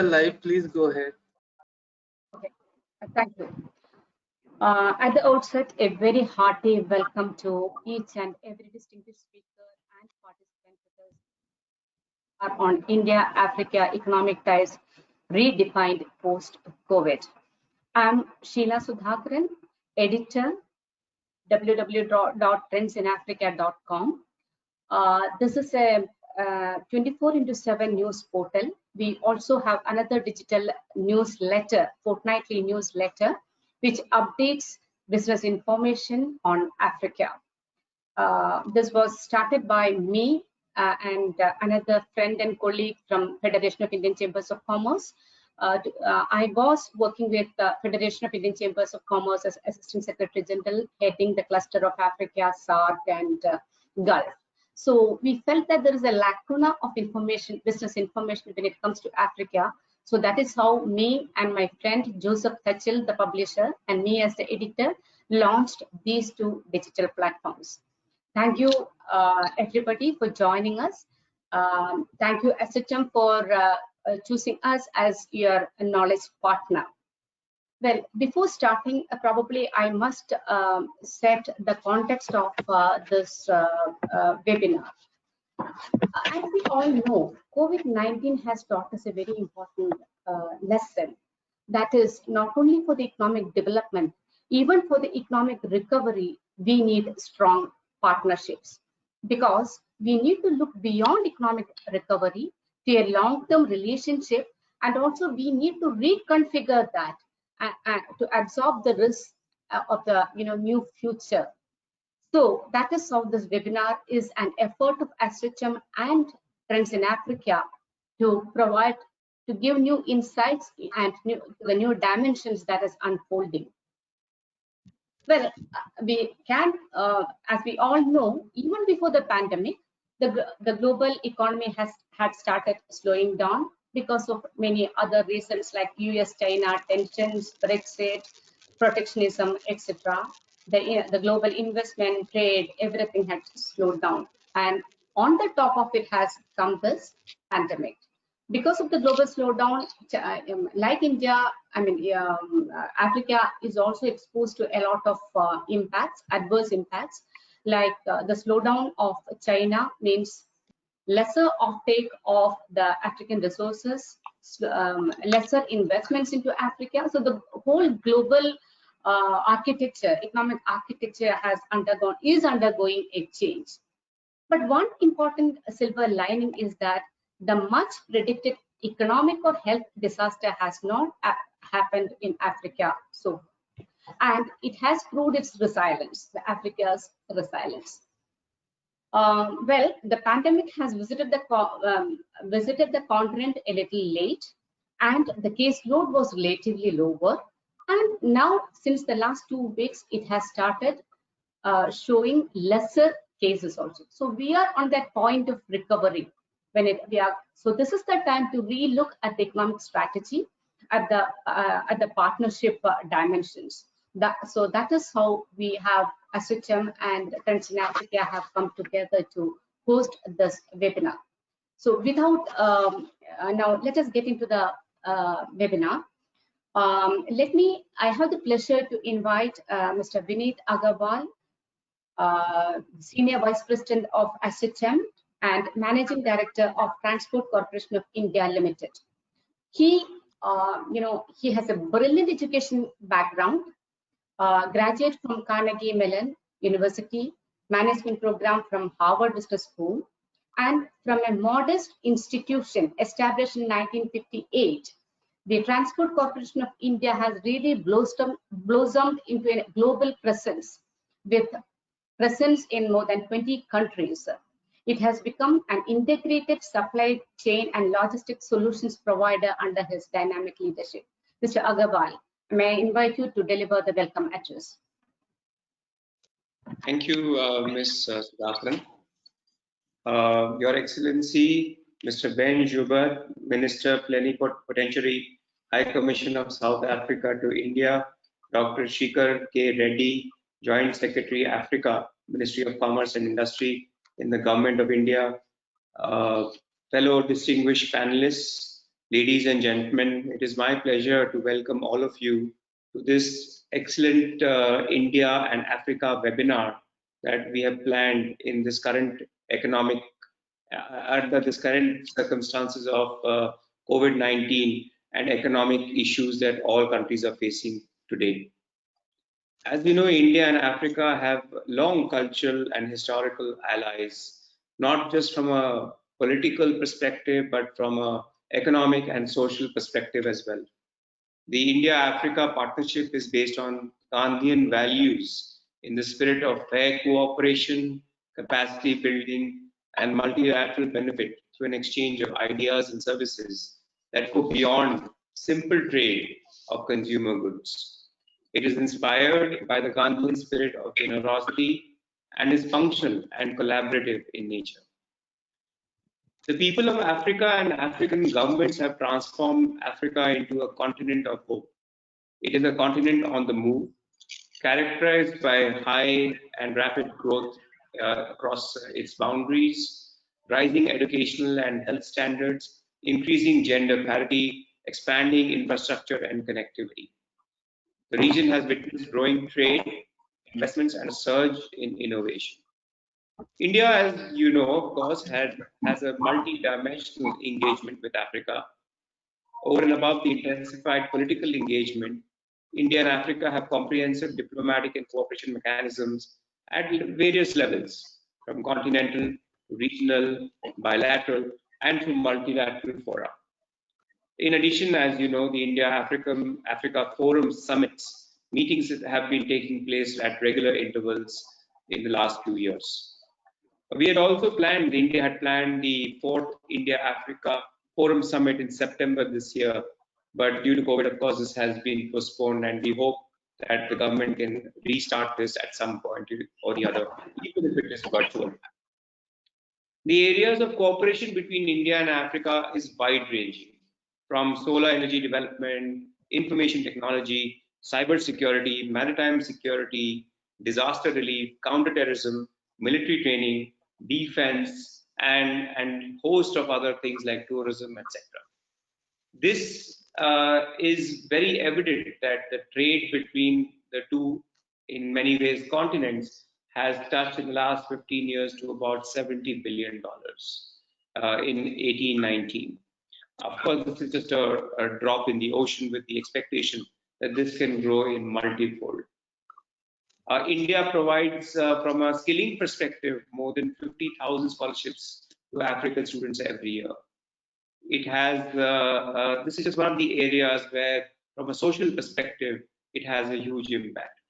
Live, please go ahead. Okay, thank you. At the outset, a very hearty welcome to each and every distinguished speaker and participant with us are on India-Africa Economic Ties Redefined Post-COVID. I'm Sheila Sudhakaran, editor, www.trendsinafrica.com. This is a 24/7 news portal. We also have another digital newsletter, fortnightly newsletter, which updates business information on Africa. This was started by me and another friend and colleague from Federation of Indian Chambers of Commerce. I was working with the Federation of Indian Chambers of Commerce as Assistant Secretary General, heading the cluster of Africa, SAARC, and Gulf. So we felt that there is a lacuna of information, business information when it comes to Africa. So that is how me and my friend Joseph Thatchell, the publisher, and me as the editor, launched these two digital platforms. Thank you, everybody, for joining us. Thank you, ASSOCHAM, for choosing us as your knowledge partner. Well, before starting, probably I must set the context of this webinar. As we all know, COVID-19 has taught us a very important lesson. That is, not only for the economic development, even for the economic recovery, we need strong partnerships, because we need to look beyond economic recovery to a long-term relationship, and also we need to reconfigure that to absorb the risk of the new future. So that is how this webinar is an effort of ASSOCHAM and Trends in Africa to provide, to give new insights and the new dimensions that is unfolding. Well, we can, as we all know, even before the pandemic, the global economy had started slowing down because of many other reasons like US-China tensions, Brexit, protectionism, etc. The global investment, trade, everything had slowed down. And on the top of it has come this pandemic. Because of the global slowdown, like India, Africa is also exposed to a lot of impacts, adverse impacts, like the slowdown of China means lesser offtake of the African resources, lesser investments into Africa. So the whole global architecture, economic architecture is undergoing a change. But one important silver lining is that the much predicted economic or health disaster has not happened in Africa so far. And it has proved its resilience, Africa's resilience. Well, the pandemic has visited the continent a little late, and the caseload was relatively lower. And now, since the last 2 weeks, it has started showing lesser cases also. So we are on that point of recovery. So this is the time to relook at the economic strategy at the partnership dimensions. So that is how we have ASSOCHAM and Trends in Africa have come together to host this webinar. So without now, let us get into the webinar. I have the pleasure to invite Mr. Vineet Agarwal, Senior Vice President of ASSOCHAM and Managing Director of Transport Corporation of India Limited. He has a brilliant education background, graduate from Carnegie Mellon University, management program from Harvard Business School, and from a modest institution established in 1958. The Transport Corporation of India has really blossomed into a global presence with presence in more than 20 countries. It has become an integrated supply chain and logistics solutions provider under his dynamic leadership. Mr. Agarwal, may I invite you to deliver the welcome address. Thank you, Ms. Sudhakaran. Your Excellency, Mr. Ben Juber, Minister Plenipotentiary, High Commissioner of South Africa to India, Dr. Shikhar K. Reddy, Joint Secretary, Africa, Ministry of Commerce and Industry in the Government of India, fellow distinguished panelists, Ladies and gentlemen, it is my pleasure to welcome all of you to this excellent India and Africa webinar that we have planned in this current economic, under this current circumstances of COVID-19 and economic issues that all countries are facing today. As we know, India and Africa have long cultural and historical allies, not just from a political perspective, but from a economic and social perspective as well. The India-Africa partnership is based on Gandhian values in the spirit of fair cooperation, capacity building, and multilateral benefit through an exchange of ideas and services that go beyond simple trade of consumer goods. It is inspired by the Gandhian spirit of generosity and is functional and collaborative in nature. The people of Africa and African governments have transformed Africa into a continent of hope. It is a continent on the move, characterized by high and rapid growth across its boundaries, rising educational and health standards, increasing gender parity, expanding infrastructure and connectivity. The region has witnessed growing trade, investments, and a surge in innovation. India, as you know, of course, has a multi-dimensional engagement with Africa. Over and above the intensified political engagement, India and Africa have comprehensive diplomatic and cooperation mechanisms at various levels, from continental to regional, bilateral, and through multilateral fora. In addition, as you know, the India-Africa Forum summits meetings have been taking place at regular intervals in the last 2 years. We had also planned, India had planned the 4th India-Africa Forum Summit in September this year, but due to COVID, of course, this has been postponed, and we hope that the government can restart this at some point or the other, even if it is virtual. The areas of cooperation between India and Africa is wide-ranging, from solar energy development, information technology, cyber security, maritime security, disaster relief, counterterrorism, military training, defense, and host of other things like tourism, etc. This is very evident that the trade between the two, in many ways, continents has touched in the last 15 years to about $70 billion in 1819. Of course, this is just a drop in the ocean with the expectation that this can grow in multifold. India provides, from a skilling perspective, more than 50,000 scholarships to African students every year. It has, this is just one of the areas where, from a social perspective, it has a huge impact.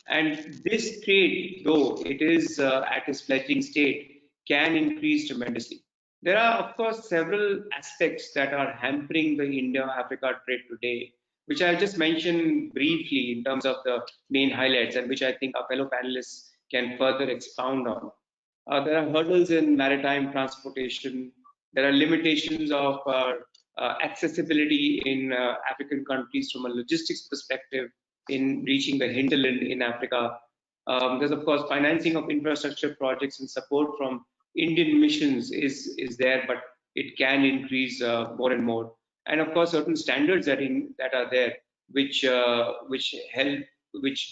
And this trade, though it is at its fledgling state, can increase tremendously. There are, of course, several aspects that are hampering the Indo-Africa trade today, which I'll just mention briefly in terms of the main highlights, and which I think our fellow panelists can further expound on. There are hurdles in maritime transportation. There are limitations of accessibility in African countries from a logistics perspective in reaching the hinterland in Africa. There's, of course, financing of infrastructure projects and support from Indian missions is there, but it can increase more and more. And of course, certain standards that are there, which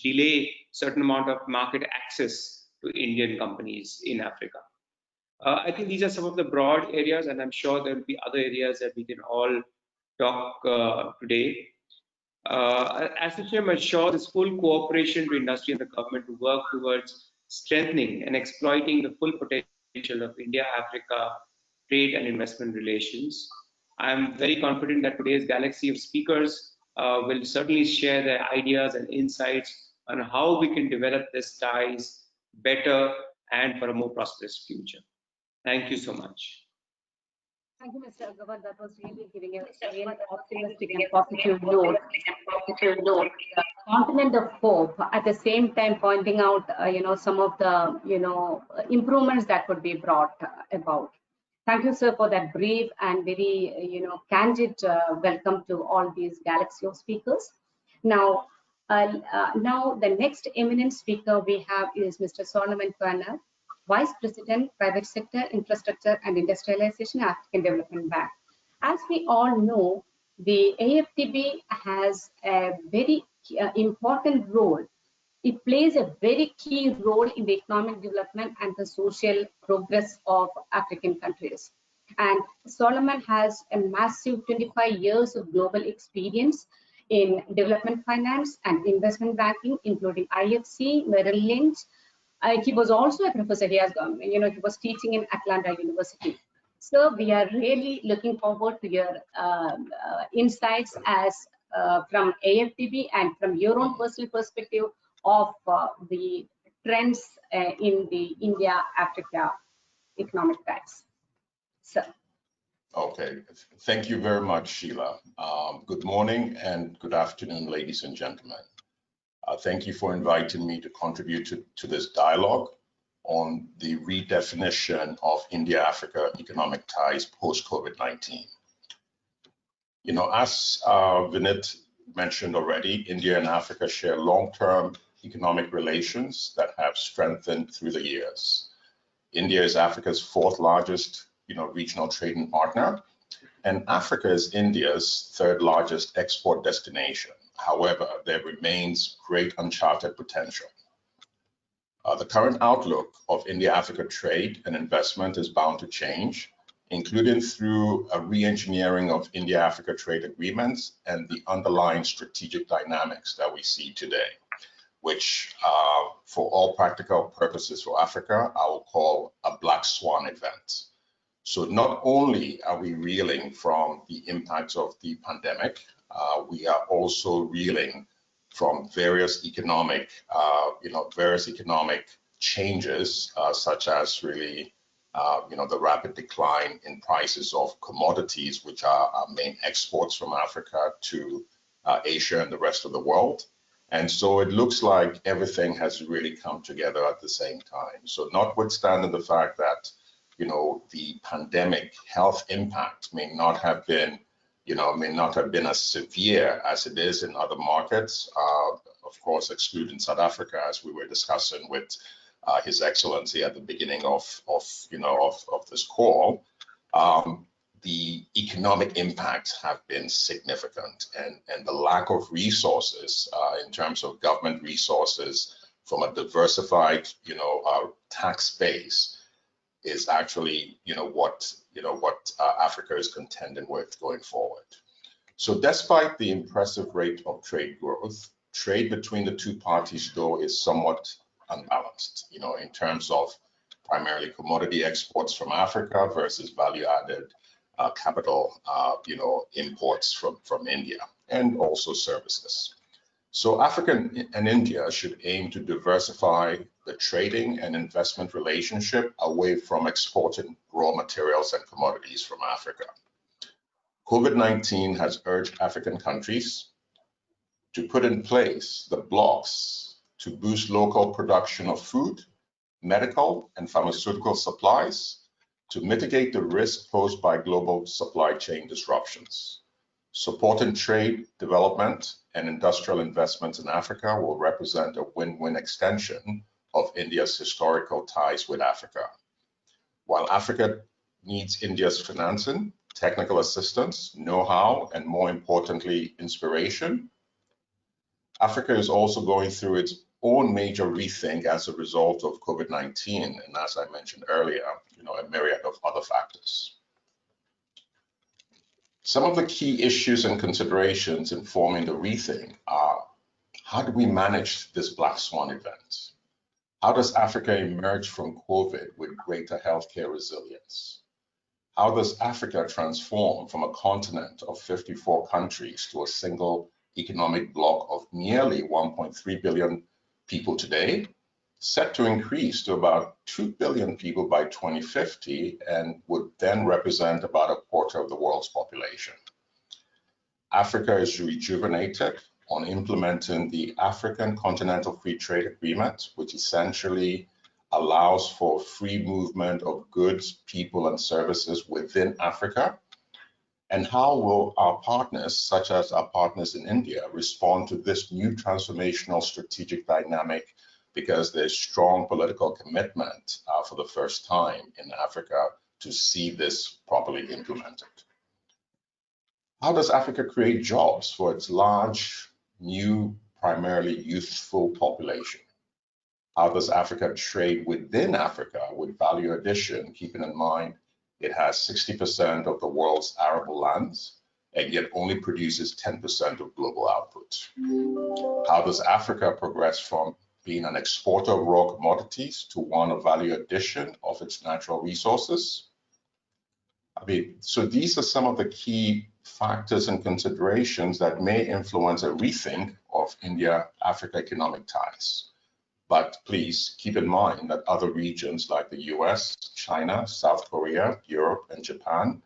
delay certain amount of market access to Indian companies in Africa. I think these are some of the broad areas, and I'm sure there will be other areas that we can all talk today. ASSOCHAM assures full cooperation to industry and the government to work towards strengthening and exploiting the full potential of India-Africa trade and investment relations. I'm very confident that today's galaxy of speakers will certainly share their ideas and insights on how we can develop these ties better and for a more prosperous future. Thank you so much. Thank you, Mr. Agarwal. That was really giving a very optimistic and positive note. The continent of hope. At the same time, pointing out, some of the, improvements that would be brought about. Thank you, sir, for that brief and very, candid welcome to all these galaxy of speakers. Now, the next eminent speaker we have is Mr. Solomon Kwana, Vice President, Private Sector, Infrastructure and Industrialization, African Development Bank. As we all know, the AFTB has a very important role. It plays a very key role in the economic development and the social progress of African countries. And Solomon has a massive 25 years of global experience in development finance and investment banking, including IFC, Merrill Lynch. He was also a professor. He was teaching in Atlanta University. So we are really looking forward to your insights as from AFTB and from your own personal perspective of the trends in the India-Africa economic ties. So. Okay, thank you very much, Sheila. Good morning and good afternoon, ladies and gentlemen. Thank you for inviting me to contribute to this dialogue on the redefinition of India-Africa economic ties post-COVID-19. You know, as Vinit mentioned already, India and Africa share long-term economic relations that have strengthened through the years. India is Africa's fourth largest regional trading partner, and Africa is India's third largest export destination. However, there remains great uncharted potential. The current outlook of India-Africa trade and investment is bound to change, including through a re-engineering of India-Africa trade agreements and the underlying strategic dynamics that we see today, which for all practical purposes for Africa, I will call a black swan event. So not only are we reeling from the impacts of the pandemic, we are also reeling from various economic, changes, such as really, the rapid decline in prices of commodities, which are our main exports from Africa to Asia and the rest of the world. And so it looks like everything has really come together at the same time. So notwithstanding the fact that the pandemic health impact may not have been as severe as it is in other markets, of course, excluding South Africa, as we were discussing with His Excellency at the beginning of this call. The economic impacts have been significant, and the lack of resources in terms of government resources from a diversified, tax base is actually, what Africa is contending with going forward. So despite the impressive rate of trade growth, trade between the two parties, though, is somewhat unbalanced, in terms of primarily commodity exports from Africa versus value-added capital, imports from India, and also services. So Africa and India should aim to diversify the trading and investment relationship away from exporting raw materials and commodities from Africa. COVID-19 has urged African countries to put in place the blocks to boost local production of food, medical, and pharmaceutical supplies to mitigate the risk posed by global supply chain disruptions. Supporting trade, development, and industrial investments in Africa will represent a win-win extension of India's historical ties with Africa. While Africa needs India's financing, technical assistance, know-how, and more importantly, inspiration, Africa is also going through its own major rethink as a result of COVID-19, and as I mentioned earlier, a myriad of other factors. Some of the key issues and considerations informing the rethink are: how do we manage this black swan event? How does Africa emerge from COVID with greater healthcare resilience? How does Africa transform from a continent of 54 countries to a single economic bloc of nearly 1.3 billion people today, set to increase to about 2 billion people by 2050, and would then represent about a quarter of the world's population? Africa is rejuvenated on implementing the African Continental Free Trade Agreement, which essentially allows for free movement of goods, people, and services within Africa. And how will our partners, such as our partners in India, respond to this new transformational strategic dynamic, because there's strong political commitment for the first time in Africa to see this properly implemented? How does Africa create jobs for its large, new, primarily youthful population? How does Africa trade within Africa with value addition, keeping in mind it has 60% of the world's arable lands and yet only produces 10% of global output? How does Africa progress from being an exporter of raw commodities to one of value addition of its natural resources? So these are some of the key factors and considerations that may influence a rethink of India-Africa economic ties. But please keep in mind that other regions like the US, China, South Korea, Europe, and Japan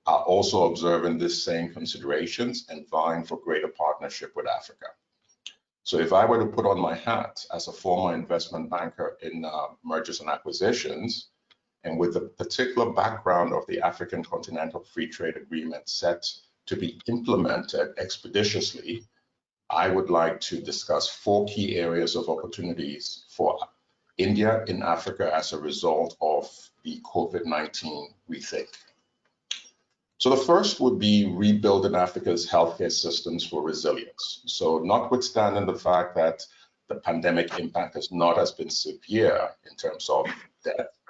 are also observing these same considerations and vying for greater partnership with Africa. So if I were to put on my hat as a former investment banker in mergers and acquisitions, and with the particular background of the African Continental Free Trade Agreement set to be implemented expeditiously, I would like to discuss 4 key areas of opportunities for India in Africa as a result of the COVID-19 rethink. So the first would be rebuilding Africa's healthcare systems for resilience. So notwithstanding the fact that the pandemic impact has not as been severe in terms of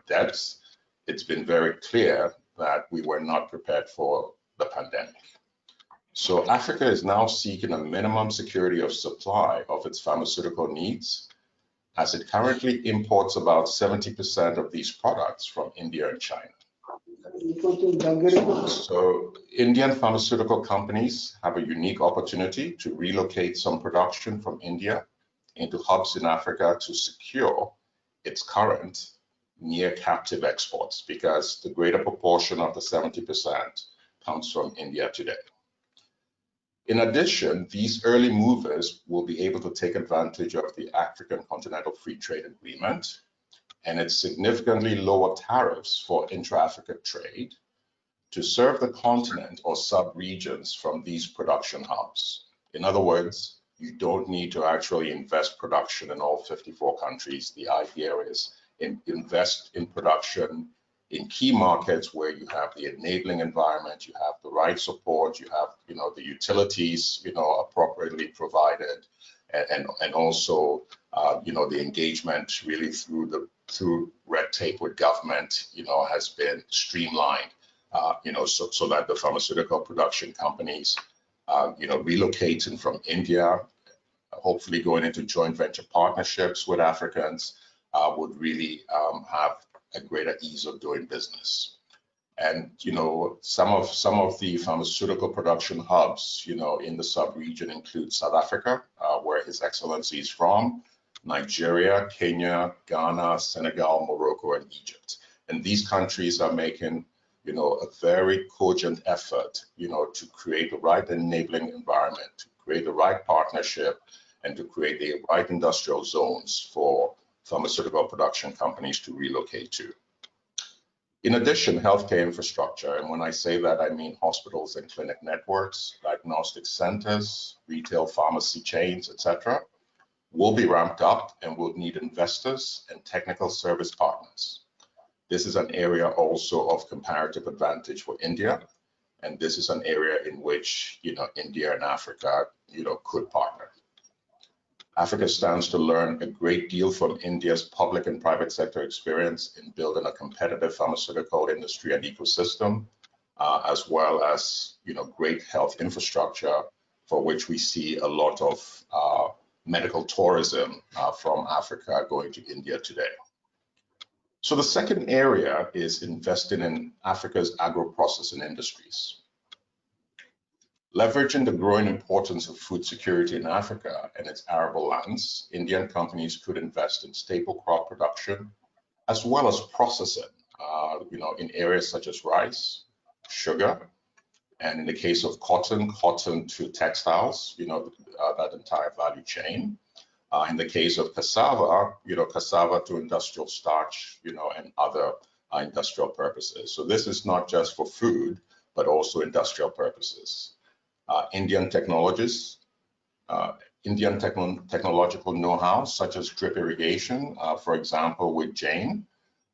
deaths, it's been very clear that we were not prepared for the pandemic. So Africa is now seeking a minimum security of supply of its pharmaceutical needs, as it currently imports about 70% of these products from India and China. So Indian pharmaceutical companies have a unique opportunity to relocate some production from India into hubs in Africa to secure its current near captive exports, because the greater proportion of the 70% comes from India today. In addition, these early movers will be able to take advantage of the African Continental Free Trade Agreement and its significantly lower tariffs for intra-Africa trade to serve the continent or sub-regions from these production hubs. In other words, you don't need to actually invest production in all 54 countries. The idea is invest in production in key markets where you have the enabling environment, you have the right support, you have the utilities appropriately provided, and also the engagement really through red tape with government has been streamlined, so that the pharmaceutical production companies relocating from India, hopefully going into joint venture partnerships with Africans, would really have a greater ease of doing business. And some of the pharmaceutical production hubs in the sub-region include South Africa, where His Excellency is from, Nigeria, Kenya, Ghana, Senegal, Morocco, and Egypt. And these countries are making a very cogent effort to create the right enabling environment, to create the right partnership, and to create the right industrial zones for pharmaceutical production companies to relocate to. In addition, healthcare infrastructure, and when I say that, I mean hospitals and clinic networks, diagnostic centers, retail pharmacy chains, etc., will be ramped up and will need investors and technical service partners. This is an area also of comparative advantage for India, and this is an area in which India and Africa could partner. Africa stands to learn a great deal from India's public and private sector experience in building a competitive pharmaceutical industry and ecosystem, as well as great health infrastructure, for which we see a lot of medical tourism from Africa going to India today. So the second area is investing in Africa's agro-processing industries. Leveraging the growing importance of food security in Africa and its arable lands, Indian companies could invest in staple crop production as well as processing, in areas such as rice, sugar, and in the case of cotton to textiles, that entire value chain. In the case of cassava, cassava to industrial starch, and other industrial purposes. So this is not just for food, but also industrial purposes. Indian technologies, Indian technological know-how, such as drip irrigation, for example, with Jane,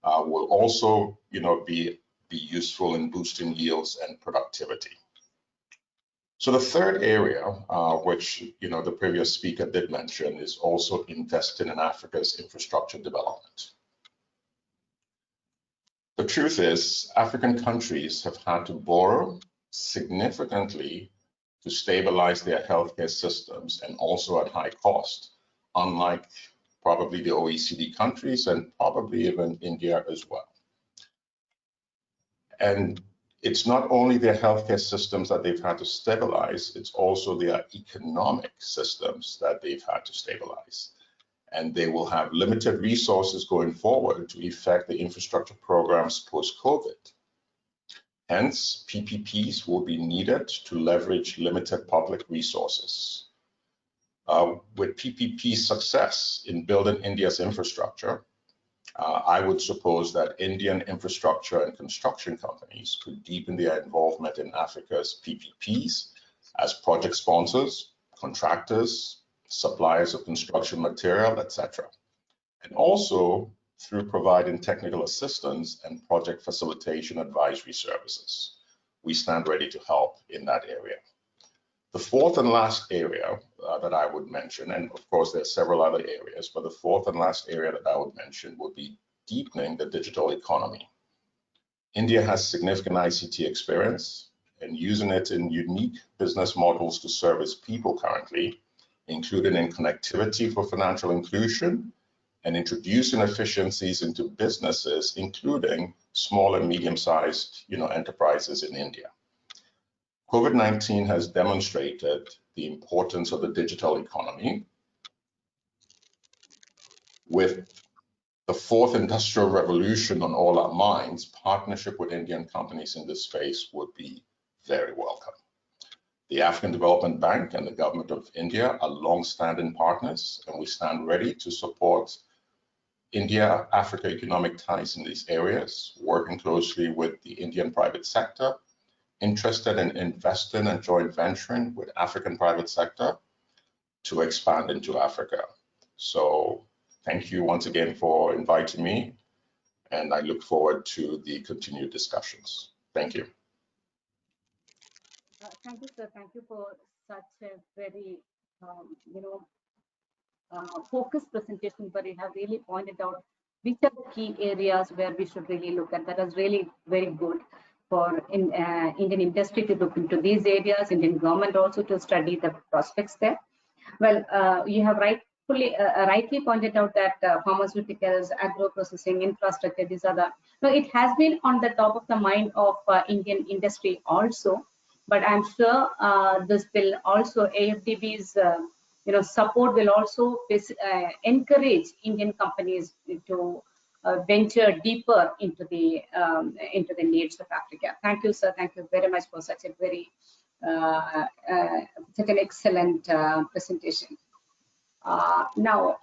will also, be useful in boosting yields and productivity. So the third area, which the previous speaker did mention, is also investing in Africa's infrastructure development. The truth is, African countries have had to borrow significantly to stabilize their healthcare systems, and also at high cost, unlike probably the OECD countries and probably even India as well. And it's not only their healthcare systems that they've had to stabilize, it's also their economic systems that they've had to stabilize. And they will have limited resources going forward to effect the infrastructure programs post-COVID. Hence, PPPs will be needed to leverage limited public resources. With PPP success in building India's infrastructure, I would suppose that Indian infrastructure and construction companies could deepen their involvement in Africa's PPPs as project sponsors, contractors, suppliers of construction material, etc. And also through providing technical assistance and project facilitation advisory services. We stand ready to help in that area. The fourth and last area that I would mention, and of course there are several other areas, but the fourth and last area that I would mention would be deepening the digital economy. India has significant ICT experience, and using it in unique business models to service people currently, including in connectivity for financial inclusion and introducing efficiencies into businesses, including small and medium-sized enterprises in India. COVID-19 has demonstrated the importance of the digital economy. With the fourth industrial revolution on all our minds, partnership with Indian companies in this space would be very welcome. The African Development Bank and the Government of India are long-standing partners, and we stand ready to support India-Africa economic ties in these areas, working closely with the Indian private sector, interested in investing and joint venturing with African private sector to expand into Africa. So thank you once again for inviting me, and I look forward to the continued discussions. Thank you. Thank you, sir. Thank you for such a very, focused presentation, but you have really pointed out which are the key areas where we should really look at. That is really very good for Indian industry to look into these areas, Indian government also to study the prospects there. Well, you have rightly pointed out that pharmaceuticals, agro processing, infrastructure, these are the, it has been on the top of the mind of Indian industry also, but I'm sure this will also, AFDB's support will also encourage Indian companies to venture deeper into the needs of Africa. Thank you, sir. Thank you very much for such a very such an excellent presentation. Now,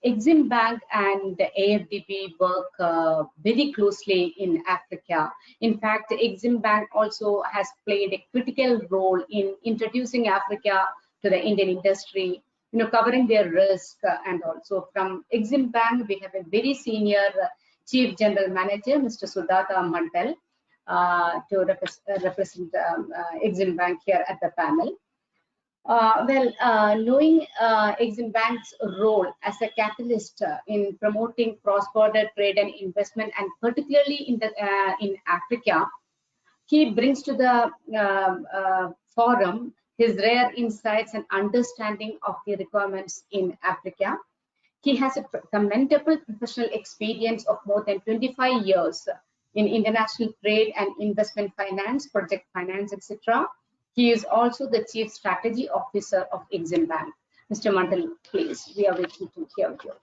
Exim Bank and AFDB work very closely in Africa. In fact, Exim Bank also has played a critical role in introducing Africa to the Indian industry, covering their risk. And also from Exim Bank, we have a very senior Chief General Manager, Mr. Sudhakar Mandal, to represent Exim Bank here at the panel. Knowing Exim Bank's role as a catalyst in promoting cross-border trade and investment, and particularly in Africa, he brings to the forum his rare insights and understanding of the requirements in Africa. He has a commendable professional experience of more than 25 years in international trade and investment finance, project finance, etc. He is also the Chief Strategy Officer of Exim Bank. Mr. Mandal, please, we are waiting to hear you.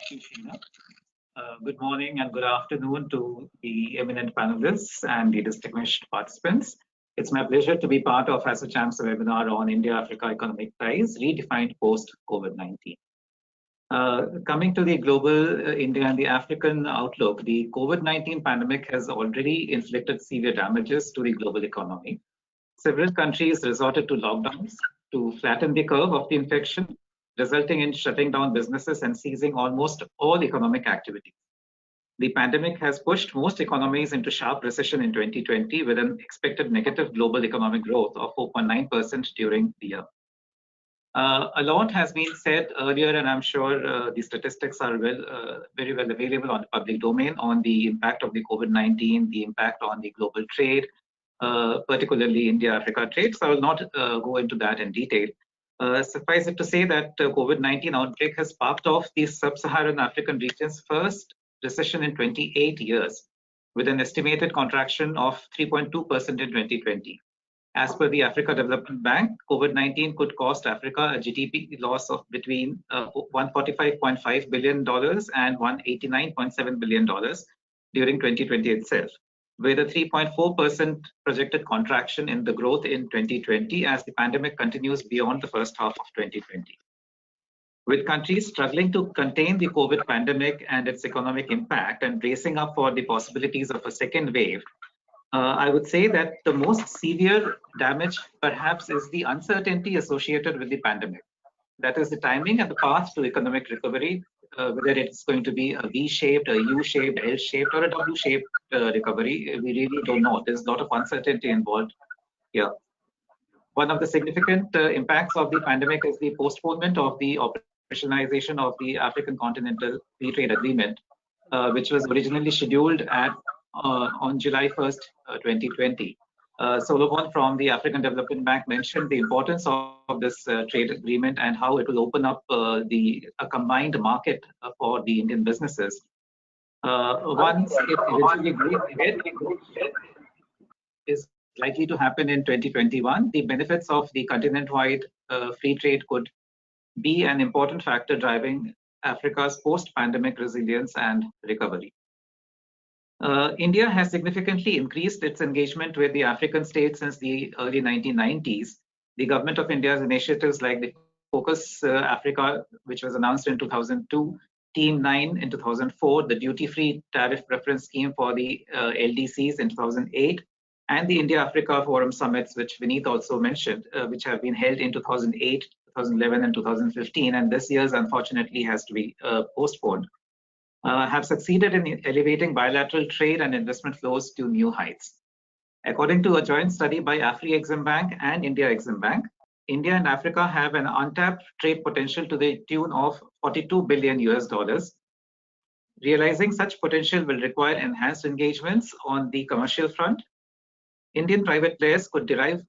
Thank you, Sheena. Good morning and good afternoon to the eminent panelists and the distinguished participants. It's my pleasure to be part of ASSOCHAM's webinar on India-Africa Economic Ties Redefined Post COVID-19. Coming to the global India and the African outlook, the COVID-19 pandemic has already inflicted severe damages to the global economy. Several countries resorted to lockdowns to flatten the curve of the infection, resulting in shutting down businesses and seizing almost all economic activity. The pandemic has pushed most economies into sharp recession in 2020 with an expected negative global economic growth of 4.9% during the year. A lot has been said earlier, and I'm sure the statistics are very well available on the public domain on the impact of the COVID-19, the impact on the global trade, particularly India-Africa trade. So I will not go into that in detail. Suffice it to say that COVID-19 outbreak has sparked off the sub-Saharan African region's first recession in 28 years, with an estimated contraction of 3.2% in 2020. As per the Africa Development Bank, COVID-19 could cost Africa a GDP loss of between $145.5 billion and $189.7 billion during 2020 itself, with a 3.4% projected contraction in the growth in 2020 as the pandemic continues beyond the first half of 2020. With countries struggling to contain the COVID pandemic and its economic impact and bracing up for the possibilities of a second wave, I would say that the most severe damage perhaps is the uncertainty associated with the pandemic. That is the timing and the path to economic recovery, whether it's going to be a V-shaped, a U-shaped, L-shaped, or a W-shaped recovery. We really don't know. There's a lot of uncertainty involved here. One of the significant impacts of the pandemic is the postponement of the operationalization of the African Continental Free Trade Agreement, which was originally scheduled on July 1st, 2020. Solomon from the African Development Bank mentioned the importance of this trade agreement and how it will open up a combined market for the Indian businesses. Once it eventually goes ahead, is likely to happen in 2021, the benefits of the continent-wide free trade could be an important factor driving Africa's post-pandemic resilience and recovery. India has significantly increased its engagement with the African states since the early 1990s. The government of India's initiatives like the Focus Africa, which was announced in 2002, Team 9 in 2004, the duty-free tariff preference scheme for the LDCs in 2008, and the India-Africa Forum Summits, which Vineet also mentioned, which have been held in 2008, 2011, and 2015, and this year's unfortunately has to be postponed. Have succeeded in elevating bilateral trade and investment flows to new heights. According to a joint study by Afri-Exim Bank and India-Exim Bank, India and Africa have an untapped trade potential to the tune of $42 billion US. Realizing such potential will require enhanced engagements on the commercial front. Indian private players could delve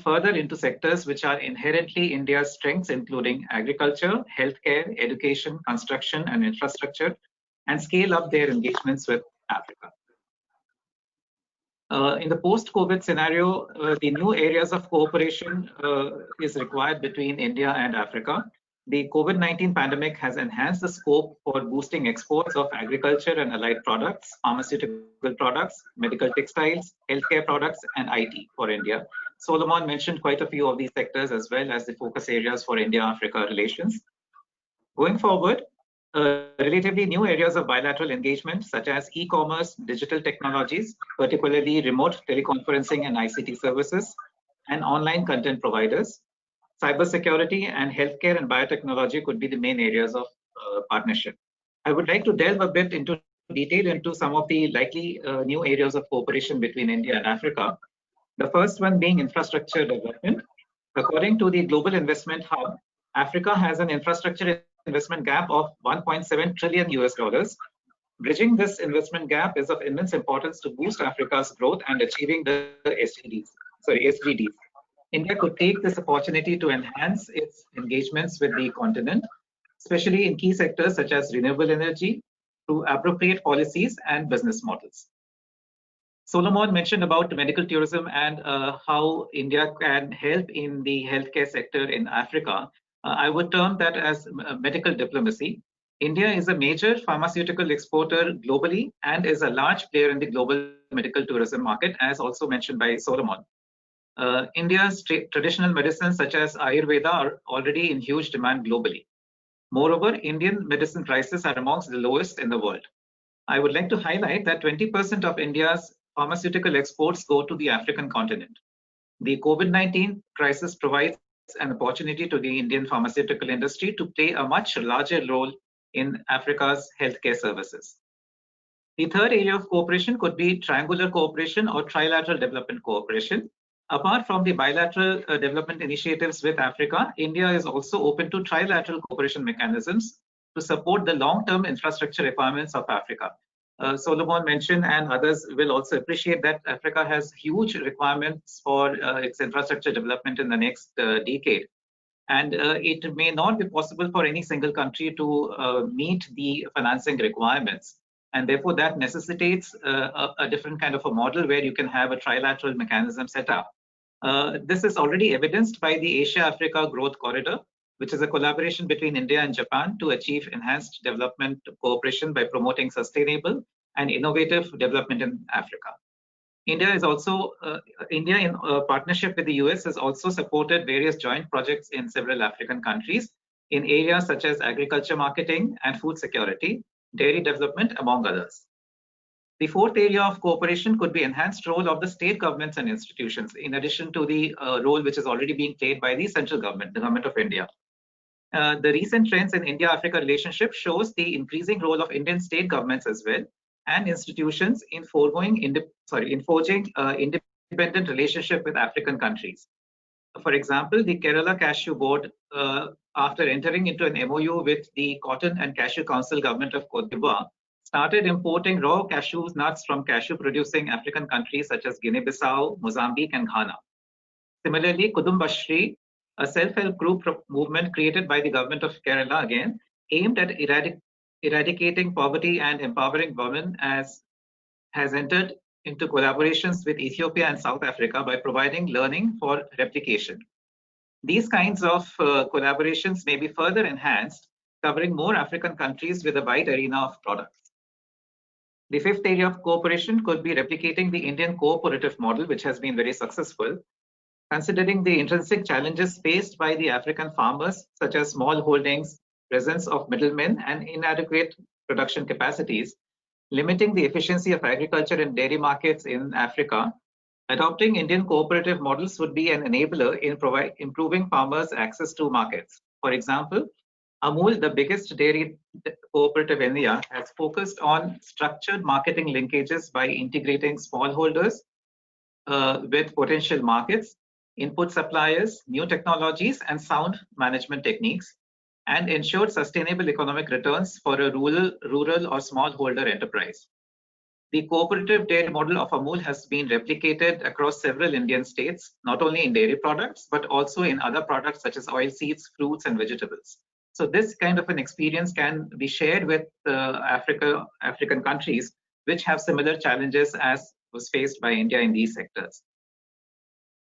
further into sectors which are inherently India's strengths, including agriculture, healthcare, education, construction, and infrastructure, and scale up their engagements with Africa. In the post-COVID scenario, the new areas of cooperation is required between India and Africa. The COVID-19 pandemic has enhanced the scope for boosting exports of agriculture and allied products, pharmaceutical products, medical textiles, healthcare products, and IT for India. Solomon mentioned quite a few of these sectors as well as the focus areas for India-Africa relations. Going forward, relatively new areas of bilateral engagement such as e-commerce, digital technologies, particularly remote teleconferencing and ICT services, and online content providers, cybersecurity, and healthcare and biotechnology could be the main areas of partnership. I would like to delve a bit into detail into some of the likely new areas of cooperation between India and Africa. The first one being infrastructure development. According to the Global Investment Hub, Africa has an infrastructure investment gap of $1.7 trillion US. Bridging this investment gap is of immense importance to boost Africa's growth and achieving the SDGs. India could take this opportunity to enhance its engagements with the continent, especially in key sectors such as renewable energy, through appropriate policies and business models. Solomon mentioned about medical tourism and how India can help in the healthcare sector in Africa. I would term that as medical diplomacy. India is a major pharmaceutical exporter globally and is a large player in the global medical tourism market, as also mentioned by Solomon. India's traditional medicines such as Ayurveda are already in huge demand globally. Moreover, Indian medicine prices are amongst the lowest in the world. I would like to highlight that 20% of India's pharmaceutical exports go to the African continent. The COVID-19 crisis provides an opportunity to the Indian pharmaceutical industry to play a much larger role in Africa's healthcare services. The third area of cooperation could be triangular cooperation or trilateral development cooperation. Apart from the bilateral development initiatives with Africa, India is also open to trilateral cooperation mechanisms to support the long-term infrastructure requirements of Africa. Solomon mentioned, and others will also appreciate, that Africa has huge requirements for its infrastructure development in the next decade. And it may not be possible for any single country to meet the financing requirements. And therefore, that necessitates a different kind of a model where you can have a trilateral mechanism set up. This is already evidenced by the Asia-Africa Growth Corridor, which is a collaboration between India and Japan to achieve enhanced development cooperation by promoting sustainable and innovative development in Africa. India is also, in partnership with the US, has also supported various joint projects in several African countries in areas such as agriculture marketing and food security, dairy development, among others. The fourth area of cooperation could be enhanced role of the state governments and institutions, in addition to the role which is already being played by the central government, the government of India. The recent trends in India-Africa relationship shows the increasing role of Indian state governments as well and institutions in forging independent relationship with African countries. For example, the Kerala Cashew Board, after entering into an MOU with the Cotton and Cashew Council government of Cote d'Ivoire, started importing raw cashew nuts from cashew-producing African countries such as Guinea-Bissau, Mozambique, and Ghana. Similarly, Kudumbashri, a self-help group movement created by the government of Kerala, again, aimed at eradicating poverty and empowering women, has entered into collaborations with Ethiopia and South Africa by providing learning for replication. These kinds of collaborations may be further enhanced, covering more African countries with a wide arena of products. The fifth area of cooperation could be replicating the Indian cooperative model, which has been very successful, considering the intrinsic challenges faced by the African farmers, such as small holdings, presence of middlemen, and inadequate production capacities, limiting the efficiency of agriculture and dairy markets in Africa. Adopting Indian cooperative models would be an enabler in improving farmers' access to markets. For example, Amul, the biggest dairy cooperative in India, has focused on structured marketing linkages by integrating smallholders with potential markets, input suppliers, new technologies, and sound management techniques, and ensured sustainable economic returns for a rural or smallholder enterprise. The cooperative dairy model of Amul has been replicated across several Indian states, not only in dairy products, but also in other products such as oilseeds, fruits, and vegetables. So this kind of an experience can be shared with African countries which have similar challenges as was faced by India in these sectors.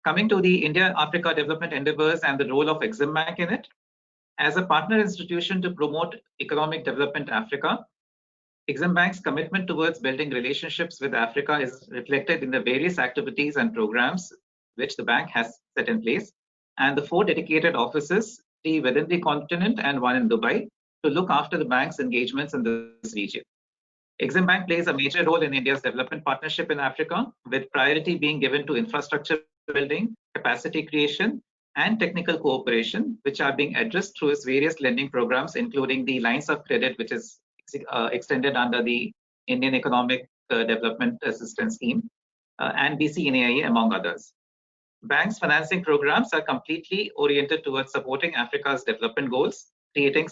Coming to the India-Africa development endeavors and the role of Exim Bank in it, as a partner institution to promote economic development in Africa, Exim Bank's commitment towards building relationships with Africa is reflected in the various activities and programs which the bank has set in place, and the 4 dedicated offices, 3 within the continent and 1 in Dubai, to look after the bank's engagements in this region. Exim Bank plays a major role in India's development partnership in Africa, with priority being given to infrastructure building, capacity creation, and technical cooperation, which are being addressed through its various lending programs, including the lines of credit, which is extended under the Indian Economic Development Assistance Scheme, and BCNAI, among others. Bank's financing programs are completely oriented towards supporting Africa's development goals, creating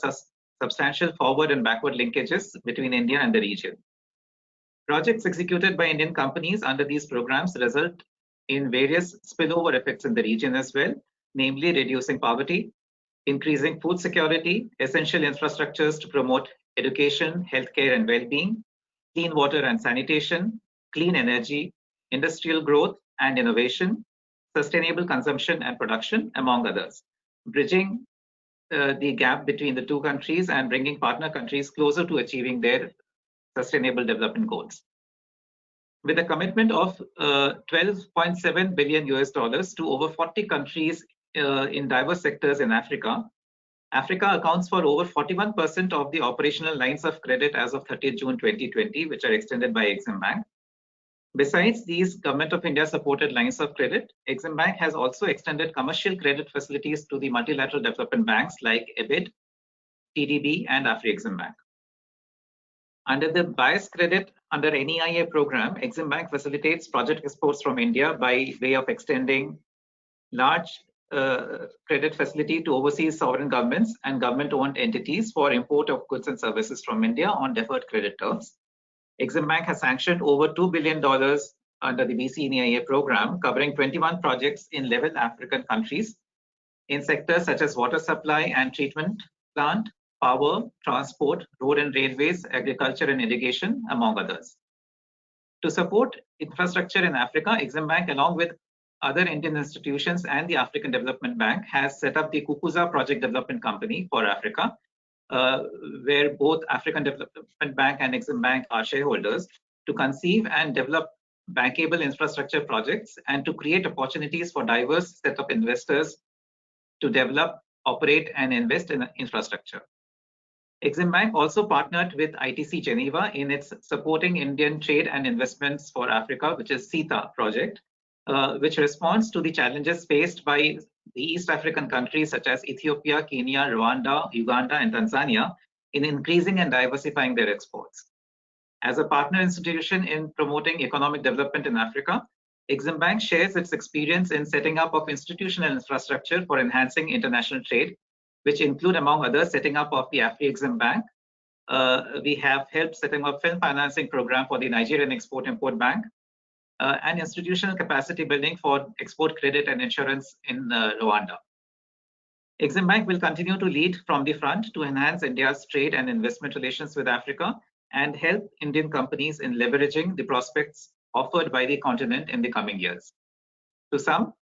substantial forward and backward linkages between India and the region. Projects executed by Indian companies under these programs result in various spillover effects in the region as well, namely reducing poverty, increasing food security, essential infrastructures to promote education, healthcare and well-being, clean water and sanitation, clean energy, industrial growth and innovation, sustainable consumption and production, among others, bridging the gap between the 2 countries and bringing partner countries closer to achieving their sustainable development goals. With a commitment of $12.7 billion to over 40 countries in diverse sectors in Africa, Africa accounts for over 41% of the operational lines of credit as of 30th June 2020, which are extended by Exim Bank. Besides these Government of India supported lines of credit, Exim Bank has also extended commercial credit facilities to the multilateral development banks like EBID, TDB, and Afri-Exim Bank. Under the bias credit under NEIA program, Exim Bank facilitates project exports from India by way of extending large credit facility to overseas sovereign governments and government-owned entities for import of goods and services from India on deferred credit terms. Exim Bank has sanctioned over $2 billion under the BC-NEIA program, covering 21 projects in 11 African countries in sectors such as water supply and treatment plant, power, transport, road and railways, agriculture and irrigation, among others. To support infrastructure in Africa, Exim Bank, along with other Indian institutions and the African Development Bank, has set up the Kukuza Project Development Company for Africa, where both African Development Bank and Exim Bank are shareholders, to conceive and develop bankable infrastructure projects and to create opportunities for diverse set of investors to develop, operate, and invest in infrastructure. Exim Bank also partnered with ITC Geneva in its Supporting Indian Trade and Investments for Africa, which is CETA project, which responds to the challenges faced by the East African countries such as Ethiopia, Kenya, Rwanda, Uganda, and Tanzania in increasing and diversifying their exports. As a partner institution in promoting economic development in Africa, Exim Bank shares its experience in setting up of institutional infrastructure for enhancing international trade, which include, among others, setting up of the Afri-Exim Bank. We have helped setting up film financing program for the Nigerian Export-Import Bank, and institutional capacity building for export credit and insurance in Rwanda. Exim Bank will continue to lead from the front to enhance India's trade and investment relations with Africa and help Indian companies in leveraging the prospects offered by the continent in the coming years. To sum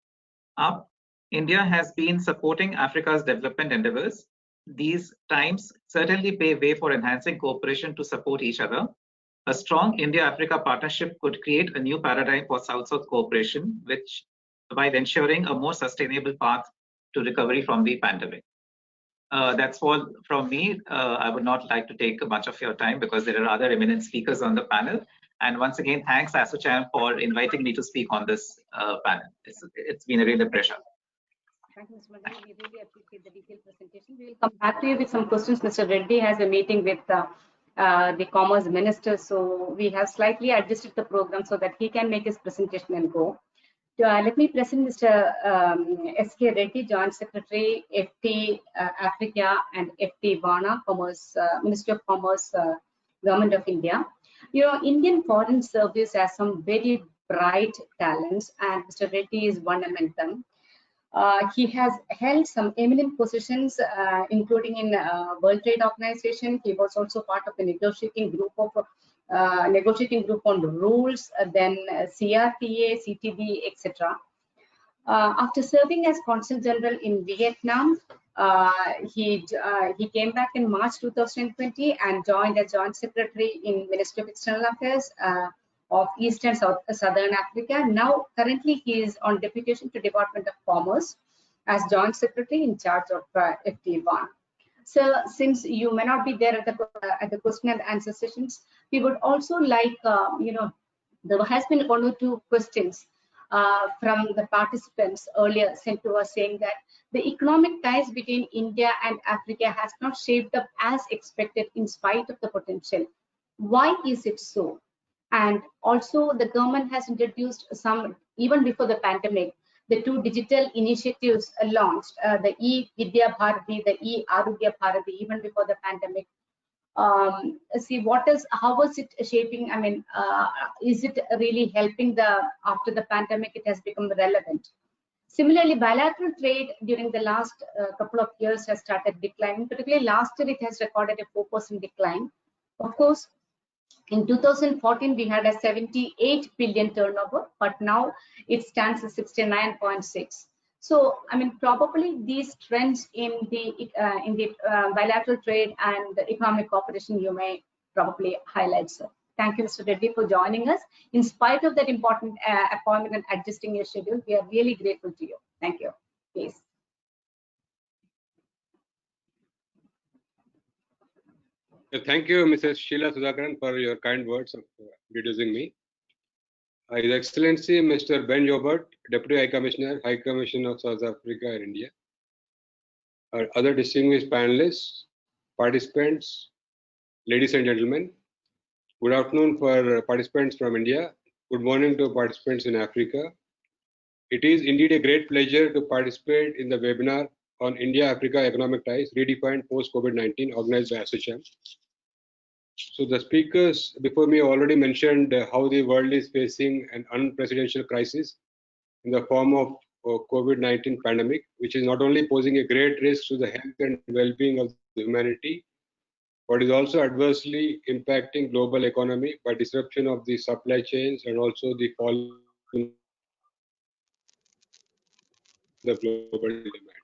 up, India has been supporting Africa's development endeavors. These times certainly pave way for enhancing cooperation to support each other. A strong India-Africa partnership could create a new paradigm for South-South cooperation, which while ensuring a more sustainable path to recovery from the pandemic. That's all from me. I would not like to take a bunch of your time because there are other eminent speakers on the panel. And once again, thanks ASSOCHAM for inviting me to speak on this panel. It's been a real pleasure. Thank you, Mr. Mandani. We really appreciate the detailed presentation. We will come back to you with some questions. Mr. Reddy has a meeting with the Commerce Minister, so we have slightly adjusted the program so that he can make his presentation and go. Let me present Mr. S.K. Reddy, Joint Secretary, FT Africa and FT Ghana, Commerce, Ministry of Commerce, Government of India. You know, Indian Foreign Service has some very bright talents, and Mr. Reddy is one among them. He has held some eminent positions, including in World Trade Organization. He was also part of the negotiating group on the rules, then CRTA, CTB, etc. After serving as Consul General in Vietnam, he came back in March 2020 and joined as Joint Secretary in Ministry of External Affairs of East and Southern Africa. Now, currently, he is on deputation to Department of Commerce as Joint Secretary in charge of FT1. So, since you may not be there at the question and answer sessions, we would also like, there has been one or two questions from the participants earlier sent to us saying that the economic ties between India and Africa has not shaped up as expected in spite of the potential. Why is it so? And also the government has introduced some, even before the pandemic, the two digital initiatives launched, the E-Vidya Bharati, the E-Arogya Bharati, even before the pandemic. How was it shaping? I mean, is it really helping after the pandemic, it has become relevant? Similarly, bilateral trade during the last couple of years has started declining, particularly last year it has recorded a 4% decline. Of course, in 2014, we had a 78 billion turnover, but now it stands at 69.6. So, I mean, probably these trends in the bilateral trade and the economic cooperation you may probably highlight. So, thank you, Mr. Reddy, for joining us. In spite of that important appointment and adjusting your schedule, we are really grateful to you. Thank you. Please. Thank you, Mrs. Sheila Sudhakaran, for your kind words of introducing me. His Excellency Mr. Ben Jobert, Deputy High Commissioner, High Commission of South Africa and India, other distinguished panelists, participants, ladies and gentlemen, Good afternoon for participants from India. Good morning to participants in Africa. It is indeed a great pleasure to participate in the webinar on India-Africa Economic Ties Redefined Post COVID-19 organized by ASSOCHAM. So the speakers before me already mentioned how the world is facing an unprecedented crisis in the form of COVID-19 pandemic, which is not only posing a great risk to the health and well-being of the humanity, but is also adversely impacting global economy by disruption of the supply chains and also the fall in the global demand.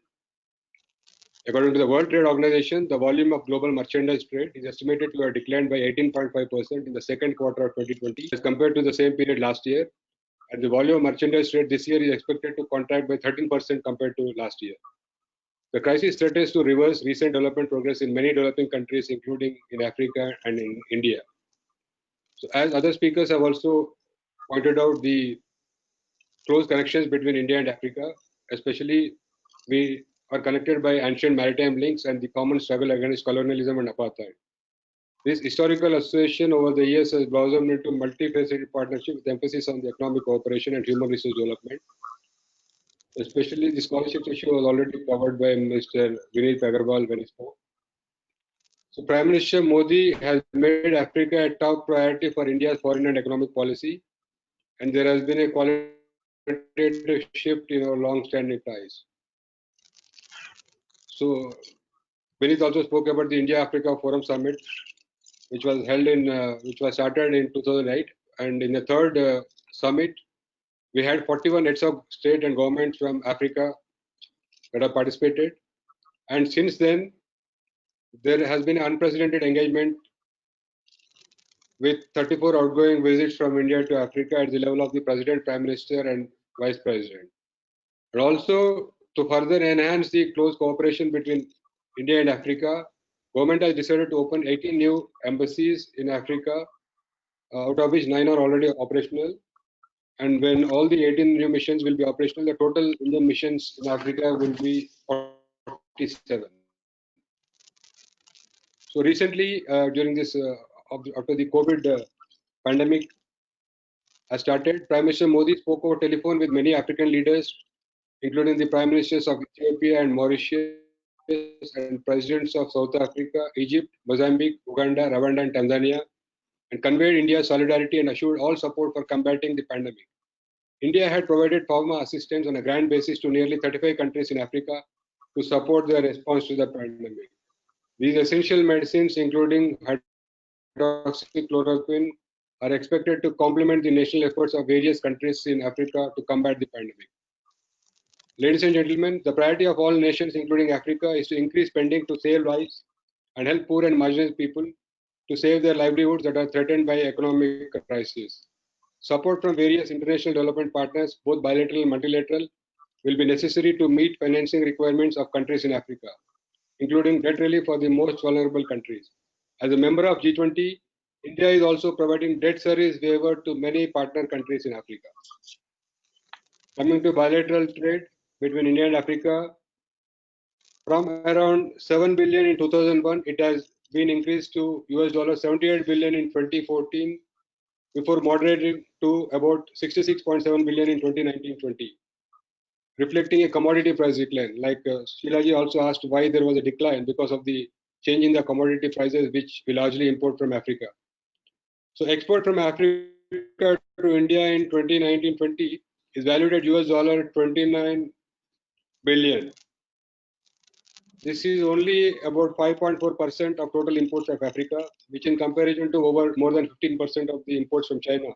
According to the World Trade Organization, the volume of global merchandise trade is estimated to have declined by 18.5% in the second quarter of 2020 as compared to the same period last year. And the volume of merchandise trade this year is expected to contract by 13% compared to last year. The crisis threatens to reverse recent development progress in many developing countries, including in Africa and in India. So as other speakers have also pointed out, the close connections between India and Africa, especially we are connected by ancient maritime links and the common struggle against colonialism and apartheid. This historical association over the years has blossomed into multifaceted partnership with emphasis on the economic cooperation and human resource development. Especially the scholarship issue was already covered by Mr. Vineet Agarwal when he spoke. So Prime Minister Modi has made Africa a top priority for India's foreign and economic policy, and there has been a qualitative shift in our long-standing ties. So Vineet also spoke about the India-Africa Forum Summit, which was held in, which was started in 2008, and in the third summit, we had 41 heads of state and government from Africa that have participated, and since then, there has been unprecedented engagement with 34 outgoing visits from India to Africa at the level of the President, Prime Minister, and Vice President. And also, to further enhance the close cooperation between India and Africa, government has decided to open 18 new embassies in Africa, out of which 9 are already operational. And when all the 18 new missions will be operational, the total Indian missions in Africa will be 47. So recently, during this, after the COVID pandemic has started, Prime Minister Modi spoke over telephone with many African leaders, including the Prime Ministers of Ethiopia and Mauritius and Presidents of South Africa, Egypt, Mozambique, Uganda, Rwanda, and Tanzania, and conveyed India's solidarity and assured all support for combating the pandemic. India had provided pharma assistance on a grant basis to nearly 35 countries in Africa to support their response to the pandemic. These essential medicines, including hydroxychloroquine, are expected to complement the national efforts of various countries in Africa to combat the pandemic. Ladies and gentlemen, the priority of all nations, including Africa, is to increase spending to save lives and help poor and marginalized people to save their livelihoods that are threatened by economic crisis. Support from various international development partners, both bilateral and multilateral, will be necessary to meet financing requirements of countries in Africa, including debt relief for the most vulnerable countries. As a member of G20, India is also providing debt service waiver to many partner countries in Africa. Coming to bilateral trade between India and Africa, from around 7 billion in 2001, it has been increased to $78 billion in 2014, before moderating to about 66.7 billion in 2019-20, reflecting a commodity price decline. Like Shilaji also asked why there was a decline, because of the change in the commodity prices, which we largely import from Africa. So export from Africa to India in 2019-20 is valued at $29 billion. This is only about 5.4% of total imports of Africa, which in comparison to more than 15% of the imports from China.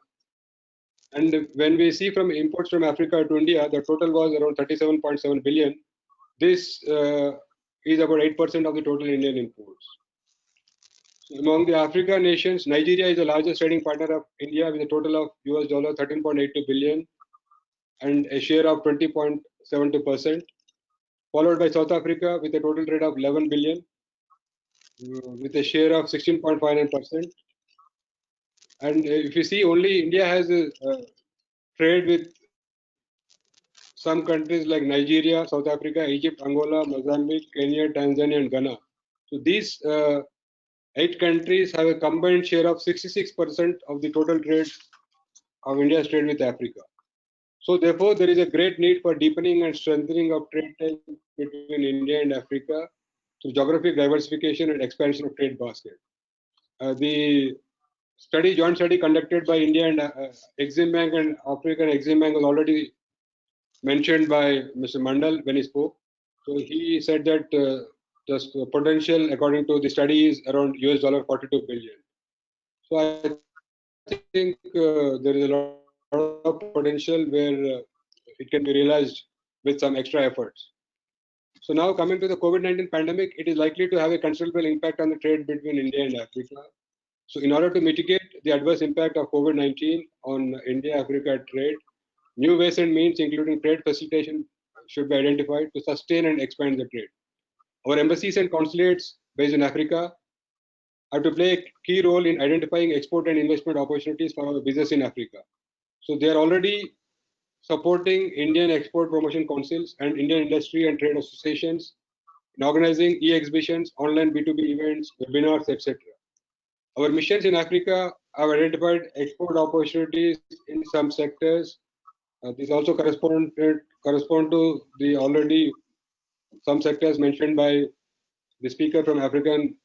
And when we see from imports from Africa to India, the total was around 37.7 billion. This is about 8% of the total Indian imports. So among the African nations, Nigeria is the largest trading partner of India with a total of $13.82 billion and a share of 20.72%, followed by South Africa with a total trade of 11 billion with a share of 16.59%. And if you see, only India has a trade with some countries like Nigeria, South Africa, Egypt, Angola, Mozambique, Kenya, Tanzania, and Ghana. So these 8 countries have a combined share of 66% of the total trade of India's trade with Africa. So therefore, there is a great need for deepening and strengthening of trade ties between India and Africa through geographic diversification and expansion of trade basket. The joint study conducted by India and Exim Bank and African Exim Bank was already mentioned by Mr. Mandal when he spoke. So he said that the potential, according to the study, is around $42 billion. So I think there is a lot of potential where it can be realized with some extra efforts. So now coming to the COVID-19 pandemic, it is likely to have a considerable impact on the trade between India and Africa. So in order to mitigate the adverse impact of COVID-19 on India-Africa trade, new ways and means, including trade facilitation, should be identified to sustain and expand the trade. Our embassies and consulates based in Africa have to play a key role in identifying export and investment opportunities for our business in Africa. So they are already supporting Indian export promotion councils and Indian industry and trade associations in organizing e-exhibitions, online B2B events, webinars, etc. Our missions in Africa have identified export opportunities in some sectors. These also correspond to the already some sectors mentioned by the speaker from African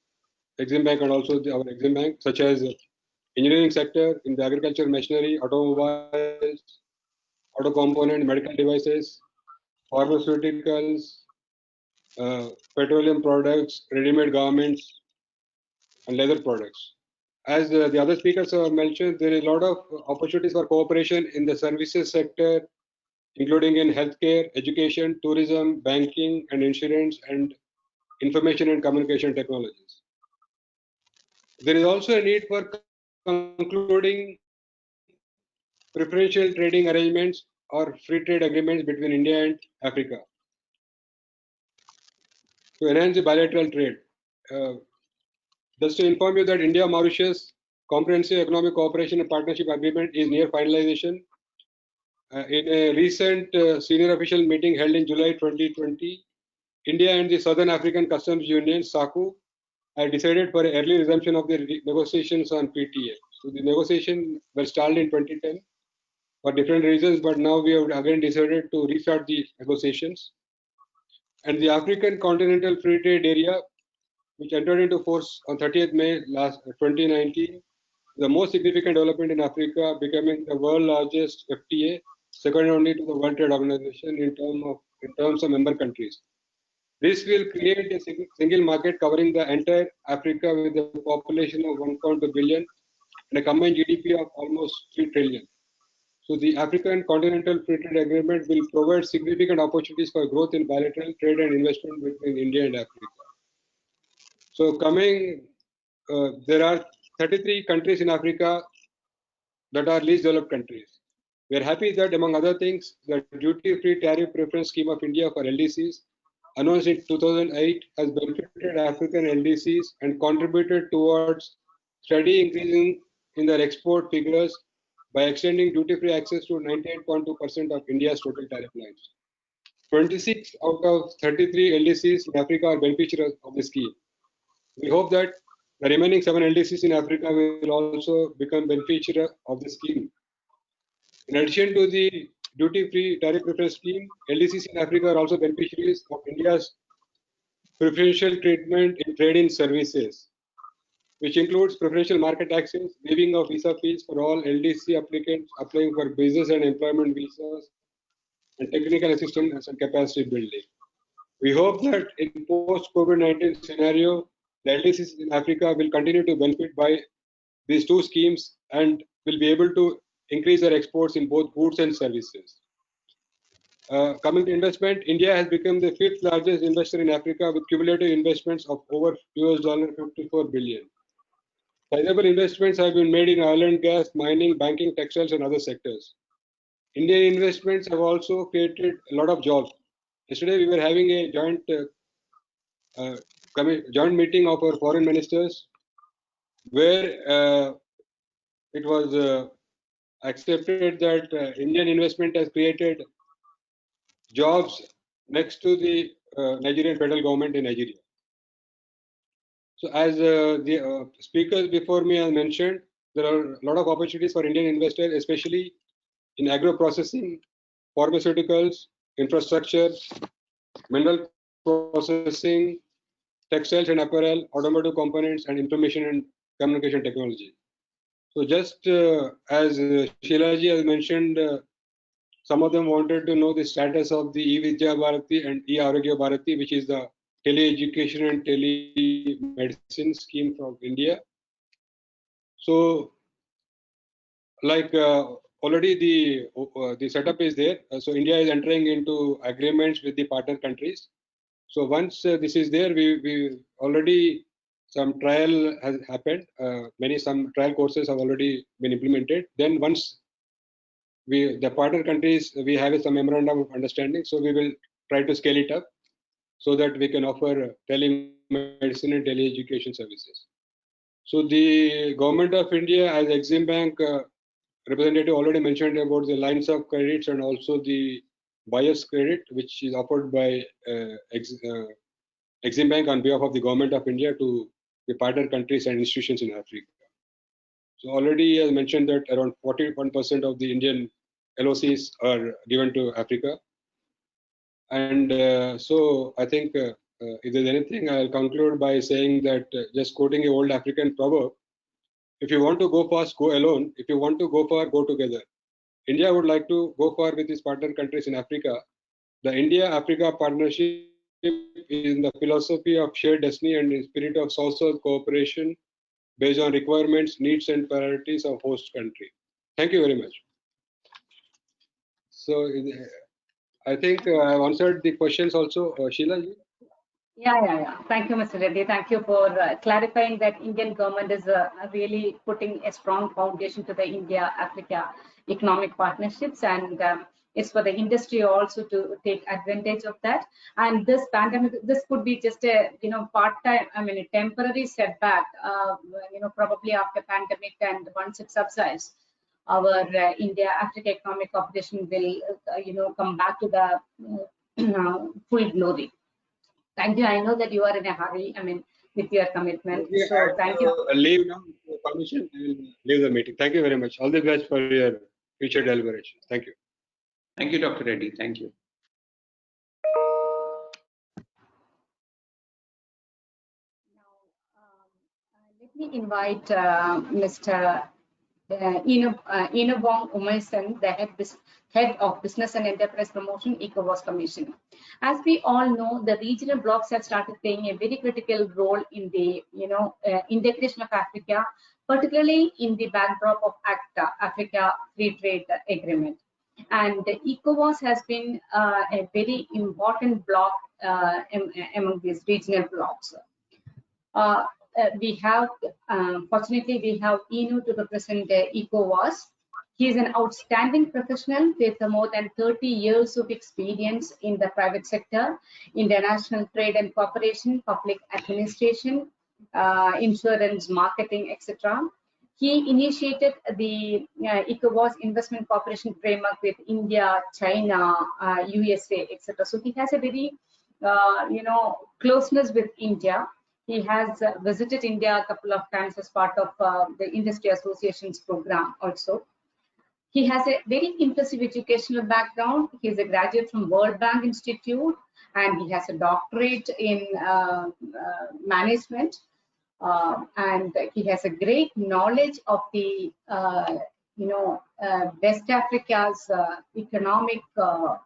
Exim Bank and also our Exim Bank, such as engineering sector, in the agriculture machinery, automobiles, auto component, medical devices, pharmaceuticals, petroleum products, ready-made garments, and leather products. As the other speakers have mentioned, there is a lot of opportunities for cooperation in the services sector, including in healthcare, education, tourism, banking, and insurance, and information and communication technologies. There is also a need for concluding preferential trading arrangements or free trade agreements between India and Africa to enhance the bilateral trade. Just to inform you that India-Mauritius Comprehensive Economic Cooperation and Partnership Agreement is near finalization. In a recent senior official meeting held in July 2020, India and the Southern African Customs Union, SACU, have decided for an early resumption of the negotiations on PTA. So the negotiations were stalled in 2010 for different reasons, but now we have again decided to restart the negotiations. And the African Continental Free Trade Area, which entered into force on 30th May 2019, the most significant development in Africa, becoming the world's largest FTA, second only to the World Trade Organization in terms of member countries. This will create a single market covering the entire Africa with a population of 1.2 billion and a combined GDP of almost 3 trillion. So the African Continental Free Trade Agreement will provide significant opportunities for growth in bilateral trade and investment between India and Africa. So there are 33 countries in Africa that are least developed countries. We are happy that, among other things, the duty-free tariff preference scheme of India for LDCs, announced in 2008, has benefited African LDCs and contributed towards steady increasing in their export figures by extending duty-free access to 98.2% of India's total tariff lines. 26 out of 33 LDCs in Africa are beneficiaries of the scheme. We hope that the remaining 7 LDCs in Africa will also become beneficiaries of the scheme. In addition to the duty-free tariff preference scheme, LDCs in Africa are also beneficiaries of India's preferential treatment in trade in services, which includes preferential market access, waiving of visa fees for all LDC applicants applying for business and employment visas, and technical assistance and capacity building. We hope that in post-COVID-19 scenario, the LDCs in Africa will continue to benefit by these two schemes and will be able to increase their exports in both goods and services. Coming to investment, India has become the 5th largest investor in Africa with cumulative investments of over $54 billion. Sizable investments have been made in oil and gas, mining, banking, textiles, and other sectors. Indian investments have also created a lot of jobs. Yesterday, we were having a joint meeting of our foreign ministers, where it was accepted that Indian investment has created jobs next to the Nigerian federal government in Nigeria. So as the speakers before me have mentioned, there are a lot of opportunities for Indian investors, especially in agro processing, pharmaceuticals, infrastructure, mineral processing, textiles and apparel, automotive components, and information and communication technology. So just as Sheilaji has mentioned, some of them wanted to know the status of the E-Vidya Bharati and E-Arogya Bharati, which is the tele-education and tele-medicine scheme from India. So, like already the setup is there. So India is entering into agreements with the partner countries. So once this is there, we already some trial has happened. Some trial courses have already been implemented. Then once the partner countries, we have some memorandum of understanding. So we will try to scale it up so that we can offer telemedicine and tele-education services. So the government of India, as Exim Bank representative already mentioned about the lines of credits and also the buyer's credit, which is offered by Exim Bank on behalf of the government of India to the partner countries and institutions in Africa. So already I mentioned that around 41% of the Indian LOCs are given to Africa. And so I think if there's anything, I'll conclude by saying that just quoting an old African proverb, if you want to go fast, go alone. If you want to go far, go together. India would like to go far with its partner countries in Africa. The India-Africa partnership is in the philosophy of shared destiny and in spirit of South-South cooperation based on requirements, needs, and priorities of host country. Thank you very much. So I think I've answered the questions also. Sheila? Yeah. Thank you, Mr. Reddy. Thank you for clarifying that Indian government is really putting a strong foundation to the India-Africa economic partnerships, and it's for the industry also to take advantage of that. And this pandemic, this could be just a part-time, a temporary setback. Probably after pandemic, and once it subsides, our India-Africa economic cooperation will come back to the full glory. Thank you. I know that you are in a hurry, with your commitment. So thank you. Leave now. Permission, I will leave the meeting. Thank you very much. All the best for your future deliberations. Thank you. Thank you, Dr. Reddy. Thank you. Now, let me invite Mr. Inobong Umesan, the head of Business and Enterprise Promotion, ECOWAS Commission. As we all know, the regional blocs have started playing a very critical role in the integration of Africa, particularly in the backdrop of ACTA, Africa Free Trade Agreement. And ECOWAS has been a very important bloc among these regional blocs. We have, fortunately, we have Inu to represent ECOWAS. He is an outstanding professional with more than 30 years of experience in the private sector, international trade and cooperation, public administration, insurance, marketing, etc. He initiated the ECOWAS investment cooperation framework with India, China, USA, etc. So he has a very, closeness with India. He has visited India a couple of times as part of the Industry Associations program also. He has a very impressive educational background. He is a graduate from World Bank Institute, and he has a doctorate in management. And he has a great knowledge of the, West Africa's economic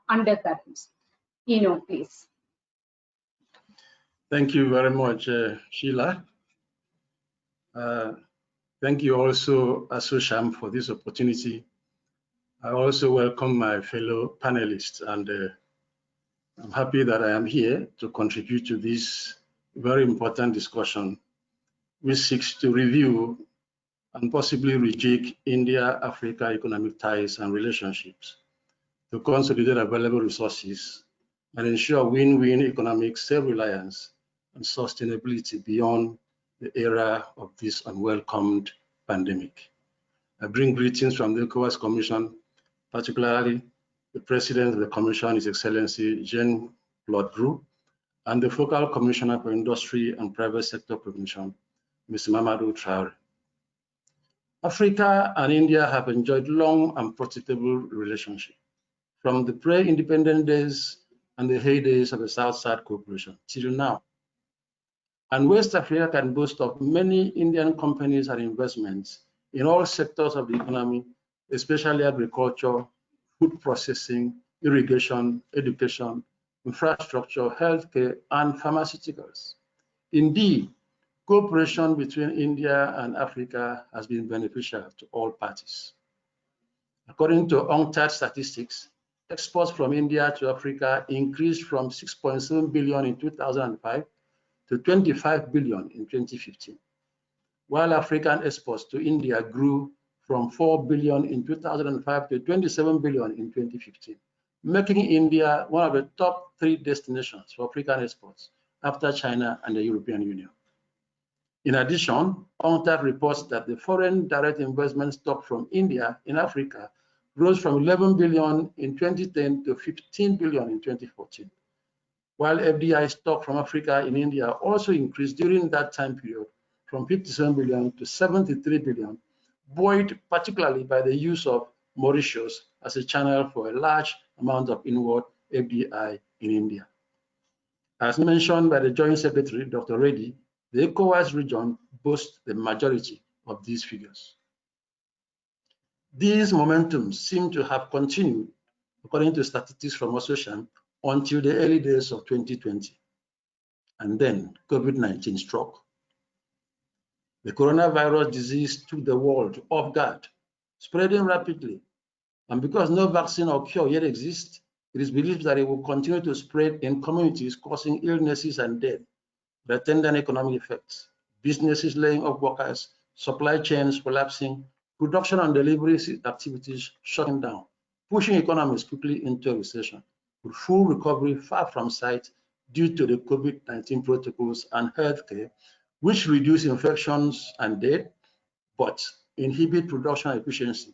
undercurrents. Please. Thank you very much, Sheila. Thank you also, ASSOCHAM, for this opportunity. I also welcome my fellow panelists, and I'm happy that I am here to contribute to this very important discussion, which seeks to review and possibly rejig India-Africa economic ties and relationships to consolidate available resources and ensure win-win economic self-reliance and sustainability beyond the era of this unwelcomed pandemic. I bring greetings from the ECOWAS Commission, particularly the President of the Commission, His Excellency Jean-Claude Roux, and the Focal Commissioner for Industry and Private Sector Promotion, Mr. Mamadou Traore. Africa and India have enjoyed long and profitable relationship from the pre-independent days and the heydays of the South-South cooperation till now. And West Africa can boast of many Indian companies and investments in all sectors of the economy, especially agriculture, food processing, irrigation, education, infrastructure, healthcare, and pharmaceuticals. Indeed, cooperation between India and Africa has been beneficial to all parties. According to UNCTAD statistics, exports from India to Africa increased from 6.7 billion in 2005 to 25 billion in 2015, while African exports to India grew from 4 billion in 2005 to 27 billion in 2015, making India one of the top 3 destinations for African exports after China and the European Union. In addition, UNCTAD reports that the foreign direct investment stock from India in Africa rose from 11 billion in 2010 to 15 billion in 2014, while FDI stock from Africa in India also increased during that time period from 57 billion to 73 billion, buoyed particularly by the use of Mauritius as a channel for a large amount of inward FDI in India. As mentioned by the Joint Secretary, Dr. Reddy, the ECOWAS region boasts the majority of these figures. These momentums seem to have continued, according to statistics from ASSOCHAM, until the early days of 2020. And then COVID-19 struck. The coronavirus disease took the world off guard, spreading rapidly. And because no vaccine or cure yet exists, it is believed that it will continue to spread in communities, causing illnesses and death, with attendant economic effects, businesses laying off workers, supply chains collapsing, production and delivery activities shutting down, pushing economies quickly into a recession, with full recovery far from sight due to the COVID-19 protocols and healthcare, which reduce infections and death, but inhibit production efficiency,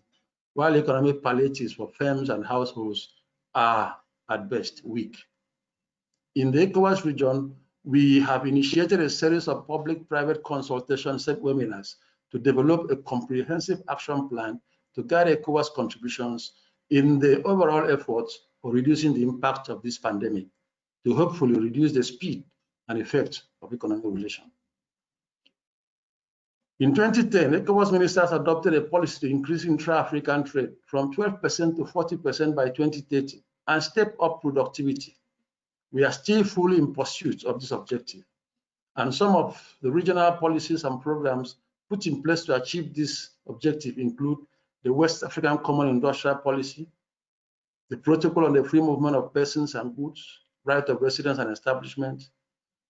while economic palliatives for firms and households are, at best, weak. In the ECOWAS region, we have initiated a series of public-private consultation webinars to develop a comprehensive action plan to guide ECOWAS contributions in the overall efforts for reducing the impact of this pandemic, to hopefully reduce the speed and effect of economic relations. In 2010, ECOWAS ministers adopted a policy to increase intra-African trade from 12% to 40% by 2030 and step up productivity. We are still fully in pursuit of this objective, and some of the regional policies and programs put in place to achieve this objective include the West African Common Industrial Policy, the Protocol on the Free Movement of Persons and Goods, Right of Residence and Establishment,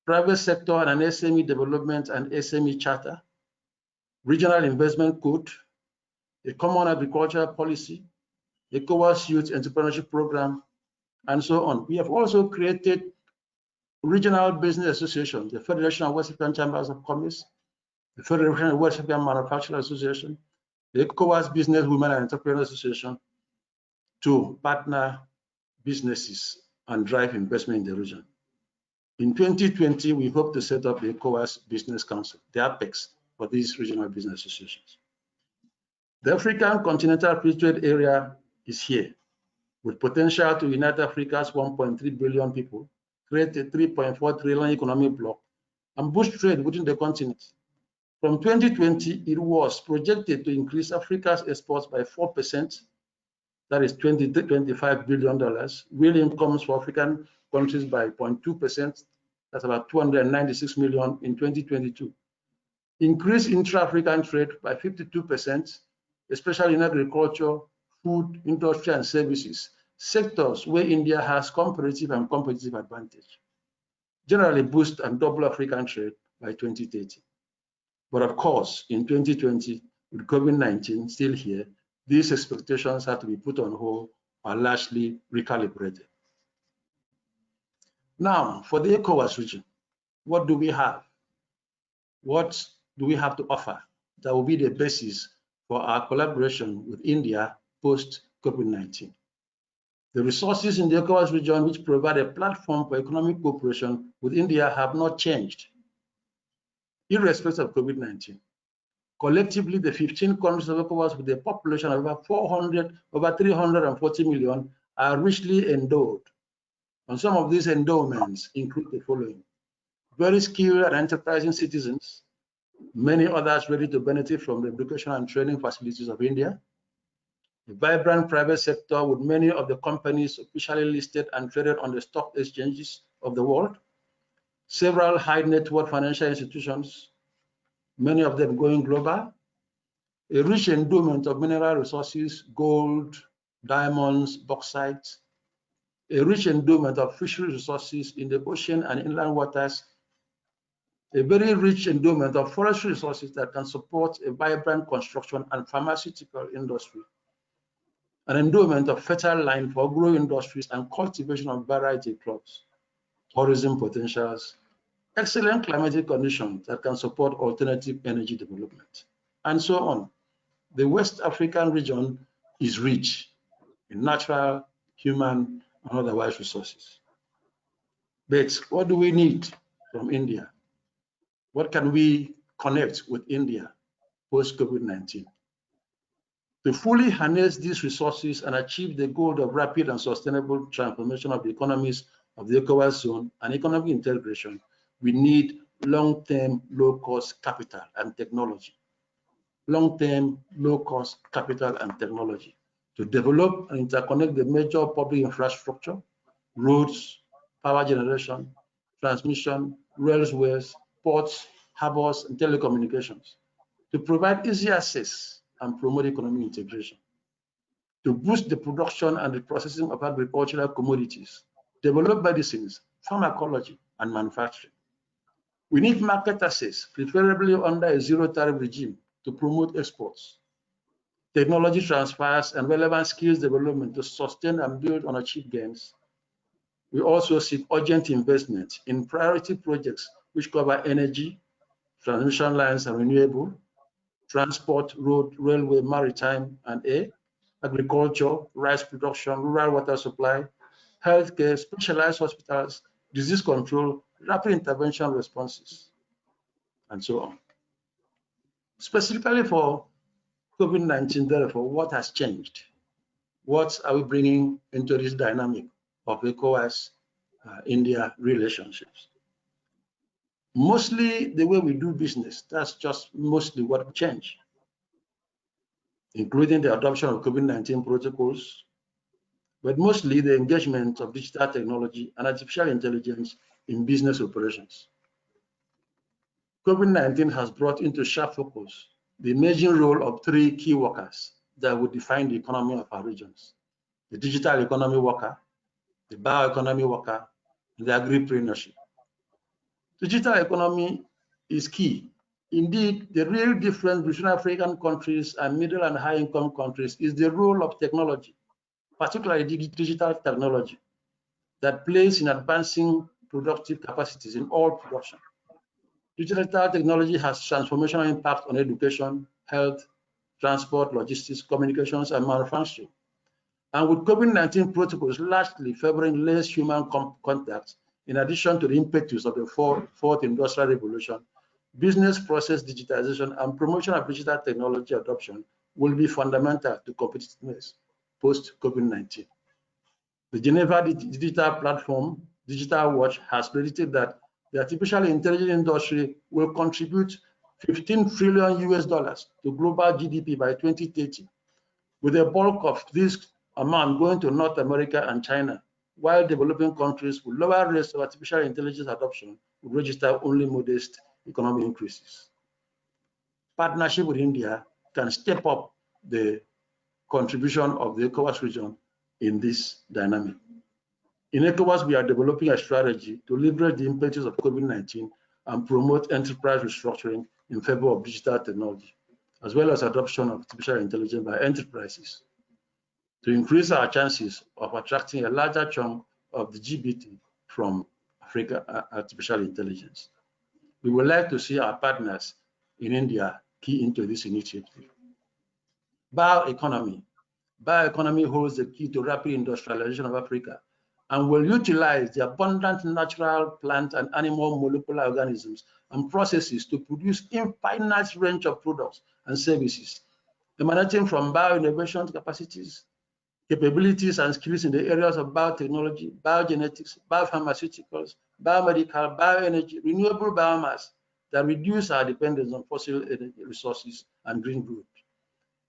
Private Sector and an SME Development and SME Charter, Regional Investment Code, the Common Agricultural Policy, the ECOWAS Youth Entrepreneurship Program, and so on. We have also created regional business associations, the Federation of West African Chambers of Commerce, the Federation of West African Manufacturers Association, the ECOWAS Business Women and Entrepreneurs Association, to partner businesses and drive investment in the region. In 2020, we hope to set up the ECOWAS Business Council, the apex for these regional business associations. The African Continental Free Trade Area is here, with potential to unite Africa's 1.3 billion people, create a 3.4 trillion economic bloc, and boost trade within the continent. From 2020, it was projected to increase Africa's exports by 4%, that is $25 billion, real incomes for African countries by 0.2%, that's about 296 million in 2022. Increase intra-African trade by 52%, especially in agriculture, food, industry, and services, sectors where India has comparative and competitive advantage. Generally boost and double African trade by 2030. But of course, in 2020, with COVID-19 still here, these expectations have to be put on hold or largely recalibrated. Now, for the ECOWAS region, what do we have? What do we have to offer that will be the basis for our collaboration with India post-COVID-19? The resources in the ECOWAS region which provide a platform for economic cooperation with India have not changed, irrespective of COVID-19. Collectively, the 15 countries of ECOWAS with a population of over 340 million are richly endowed. And some of these endowments include the following: very skilled and enterprising citizens, many others ready to benefit from the education and training facilities of India, a vibrant private sector with many of the companies officially listed and traded on the stock exchanges of the world, several high net worth financial institutions, many of them going global, a rich endowment of mineral resources, gold, diamonds, bauxite, a rich endowment of fishery resources in the ocean and inland waters, a very rich endowment of forestry resources that can support a vibrant construction and pharmaceutical industry, an endowment of fertile land for agro industries and cultivation of variety crops, tourism potentials, excellent climatic conditions that can support alternative energy development, and so on. The West African region is rich in natural, human, and otherwise resources. But what do we need from India? What can we connect with India post-COVID-19? To fully harness these resources and achieve the goal of rapid and sustainable transformation of the economies of the ECOWAS zone and economic integration, we need long-term, low-cost capital and technology. Long-term, low-cost capital and technology to develop and interconnect the major public infrastructure, roads, power generation, transmission, railways, ports, harbors, and telecommunications, to provide easy access and promote economic integration, to boost the production and the processing of agricultural commodities, develop medicines, pharmacology, and manufacturing. We need market access, preferably under a zero-tariff regime, to promote exports, technology transfers, and relevant skills development to sustain and build on achieved gains. We also seek urgent investment in priority projects which cover energy, transmission lines and renewable, transport, road, railway, maritime, and air, agriculture, rice production, rural water supply, healthcare, specialized hospitals, disease control, rapid intervention responses, and so on. Specifically for COVID-19, therefore, what has changed? What are we bringing into this dynamic of ECOWAS-India relationships? Mostly the way we do business, that's just mostly what changed, including the adoption of COVID-19 protocols, but mostly the engagement of digital technology and artificial intelligence in business operations. COVID-19 has brought into sharp focus the emerging role of three key workers that would define the economy of our regions: the digital economy worker, the bioeconomy worker, and the agripreneurship. Digital economy is key. Indeed, the real difference between African countries and middle and high-income countries is the role of technology, particularly digital technology, that plays in advancing productive capacities in all production. Digital technology has transformational impact on education, health, transport, logistics, communications, and manufacturing. And with COVID-19 protocols largely favoring less human contact, in addition to the impetus of the fourth industrial revolution, business process digitization and promotion of digital technology adoption will be fundamental to competitiveness post-COVID-19. The Geneva Digital Platform, Digital Watch, has predicted that the artificial intelligence industry will contribute $15 trillion to global GDP by 2030, with a bulk of this amount going to North America and China, while developing countries with lower rates of artificial intelligence adoption will register only modest economic increases. Partnership with India can step up the contribution of the ECOWAS region in this dynamic. In ECOWAS, we are developing a strategy to leverage the impetus of COVID-19 and promote enterprise restructuring in favor of digital technology, as well as adoption of artificial intelligence by enterprises, to increase our chances of attracting a larger chunk of the GDP from Africa artificial intelligence. We would like to see our partners in India key into this initiative. Bioeconomy. Bioeconomy holds the key to rapid industrialization of Africa and will utilize the abundant natural plant and animal molecular organisms and processes to produce infinite range of products and services emanating from bio-innovation capacities, capabilities and skills in the areas of biotechnology, biogenetics, biopharmaceuticals, biomedical, bioenergy, renewable biomass that reduce our dependence on fossil energy resources and green growth.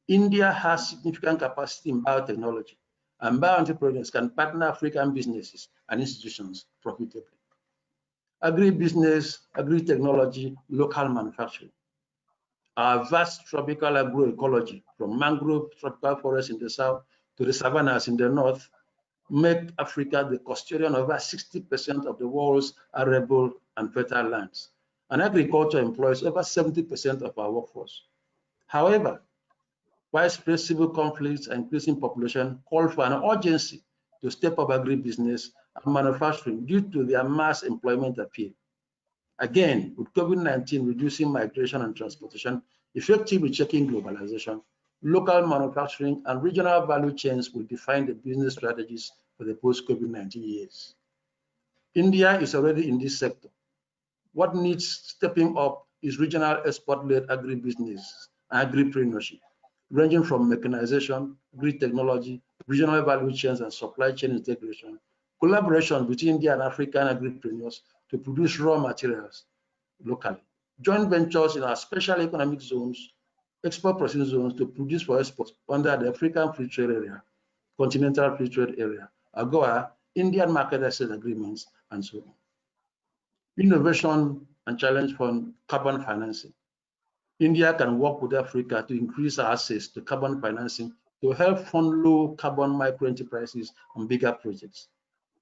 India has significant capacity in biotechnology, and bio-entrepreneurs can partner African businesses and institutions profitably. Agribusiness, agri-technology, local manufacturing. Our vast tropical agroecology, from mangrove tropical forests in the south to the savannas in the north, make Africa the custodian of over 60% of the world's arable and fertile lands. And agriculture employs over 70% of our workforce. However, widespread civil conflicts and increasing population call for an urgency to step up agribusiness and manufacturing due to their mass employment appeal. Again, with COVID-19 reducing migration and transportation, effectively checking globalization, local manufacturing and regional value chains will define the business strategies for the post-COVID-19 years. India is already in this sector. What needs stepping up is regional export-led agribusiness and agripreneurship, ranging from mechanization, grid technology, regional value chains and supply chain integration, collaboration between India and African agripreneurs to produce raw materials locally, joint ventures in our special economic zones, export processing zones to produce for export under the African Free Trade Area, Continental Free Trade Area, AGOA, Indian Market Access Agreements, and so on. Innovation and challenge for carbon financing. India can work with Africa to increase our access to carbon financing to help fund low carbon micro enterprises and bigger projects.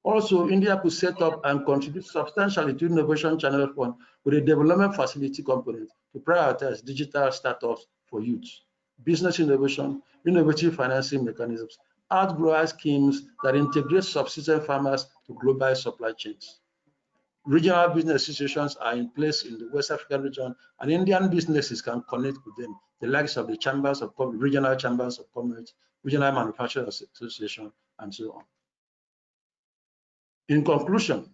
Also, India could set up and contribute substantially to Innovation Channel Fund with a development facility component to prioritize digital startups for youth, business innovation, innovative financing mechanisms, outgrower schemes that integrate subsistence farmers to global supply chains. Regional business associations are in place in the West African region, and Indian businesses can connect with them, the likes of the chambers of regional chambers of commerce, regional manufacturing association, and so on. In conclusion,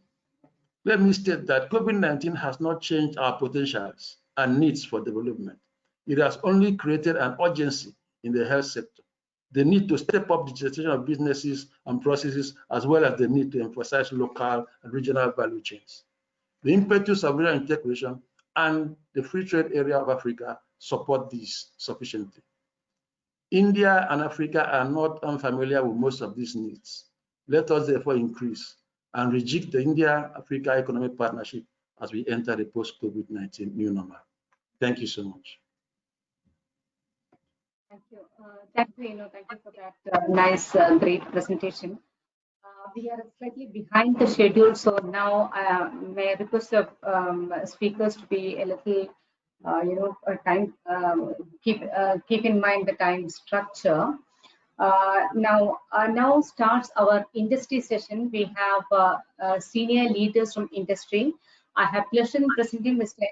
let me state that COVID-19 has not changed our potentials and needs for development. It has only created an urgency in the health sector, the need to step up digitization of businesses and processes, as well as the need to emphasize local and regional value chains. The impetus of regional integration and the free trade area of Africa support this sufficiently. India and Africa are not unfamiliar with most of these needs. Let us therefore increase and rejig the India-Africa Economic Partnership as we enter the post-COVID-19 new normal. Thank you so much. Thank you. Thank you for that nice, great presentation. We are slightly behind the schedule, so now may I request the speakers to be a little, time. Keep in mind the time structure. Now starts our industry session. We have senior leaders from industry. I have pleasure in presenting Mr.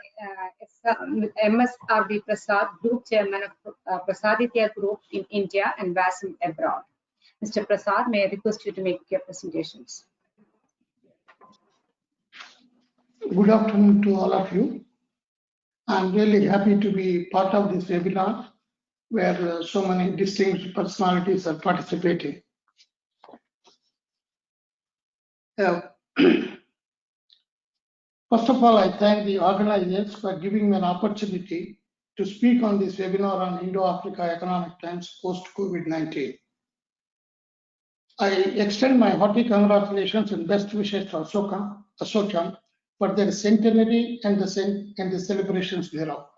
MSRB Prasad, Group Chairman of Prasaditya Group in India and VASM abroad. Mr. Prasad, may I request you to make your presentations. Good afternoon to all of you. I'm really happy to be part of this webinar where so many distinguished personalities are participating. First of all, I thank the organizers for giving me an opportunity to speak on this webinar on Indo-Africa Economic Times post-COVID-19. I extend my hearty congratulations and best wishes to ASSOCHAM for their centenary and the celebrations thereof.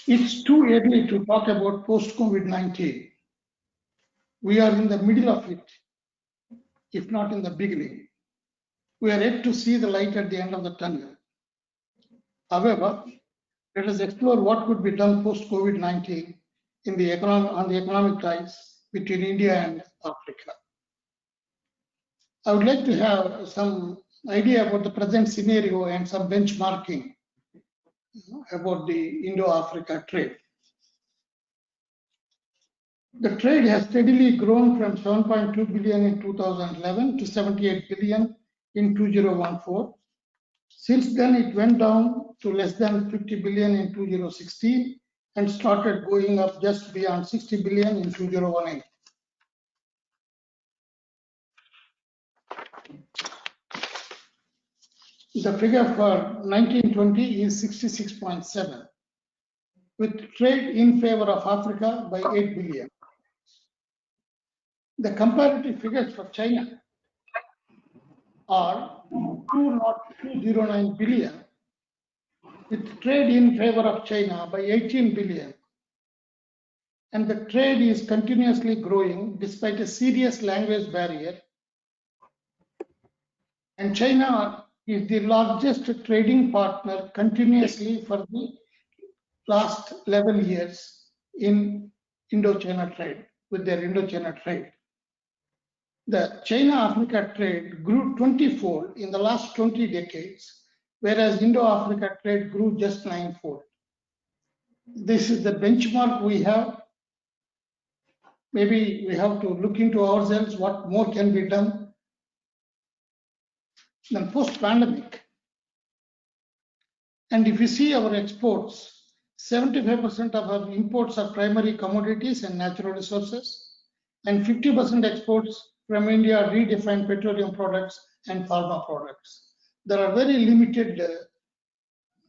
It's too early to talk about post-COVID-19. We are in the middle of it, if not in the beginning. We are yet to see the light at the end of the tunnel. However, let us explore what could be done post-COVID-19 on the economic ties between India and Africa. I would like to have some idea about the present scenario and some benchmarking about the Indo-Africa trade. The trade has steadily grown from 7.2 billion in 2011 to 78 billion in 2014. Since then, it went down to less than 50 billion in 2016 and started going up just beyond 60 billion in 2018. The figure for 1920 is 66.7, with trade in favor of Africa by 8 billion. The comparative figures for China are 209 billion, with trade in favor of China by 18 billion. And the trade is continuously growing despite a serious language barrier. And China is the largest trading partner continuously for the last 11 years in Indo-China trade, with their Indo-China trade. The China-Africa trade grew 20-fold in the last 20 decades, whereas Indo-Africa trade grew just 9-fold. This is the benchmark we have. Maybe we have to look into ourselves what more can be done. Then post-pandemic, and if you see our exports, 75% of our imports are primary commodities and natural resources, and 50% exports from India redefined petroleum products and pharma products. There are very limited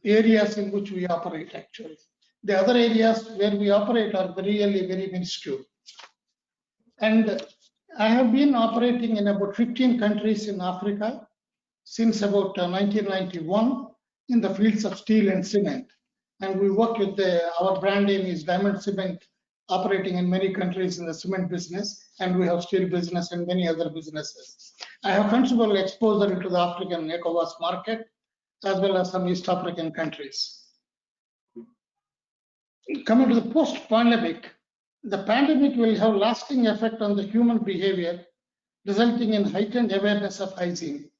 areas in which we operate actually. The other areas where we operate are really very minuscule. And I have been operating in about 15 countries in Africa since about 1991 in the fields of steel and cement. And we work with our brand name is Diamond Cement, operating in many countries in the cement business, and we have steel business and many other businesses. I have considerable exposure into the African ECOWAS market, as well as some East African countries. Coming to the post-pandemic, the pandemic will have lasting effect on the human behavior, resulting in heightened awareness of hygiene.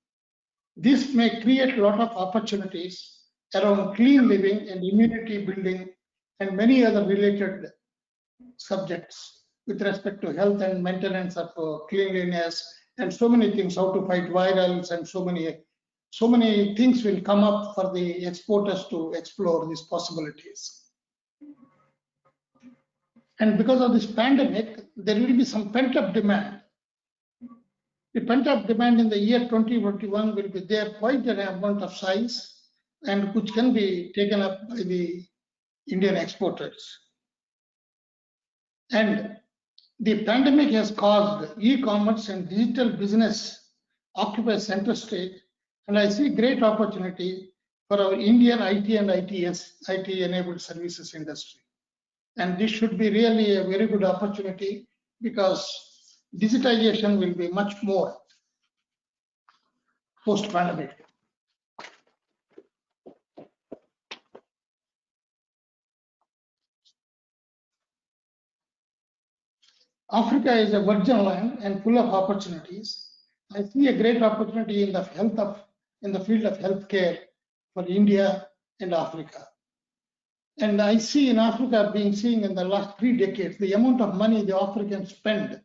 This may create a lot of opportunities around clean living and immunity building and many other related subjects with respect to health and maintenance of cleanliness and so many things, how to fight virals, and so many things will come up for the exporters to explore these possibilities. And because of this pandemic, there will be some pent-up demand. The pent-up demand in the year 2021 will be there quite an amount of size, and which can be taken up by the Indian exporters. And the pandemic has caused e-commerce and digital business occupy center stage, and I see great opportunity for our Indian IT and IT-enabled services industry. And this should be really a very good opportunity because digitization will be much more post-pandemic. Africa is a virgin land and full of opportunities. I see a great opportunity in the field of healthcare for India and Africa. And I see in Africa, seeing in the last 3 decades, the amount of money the Africans spend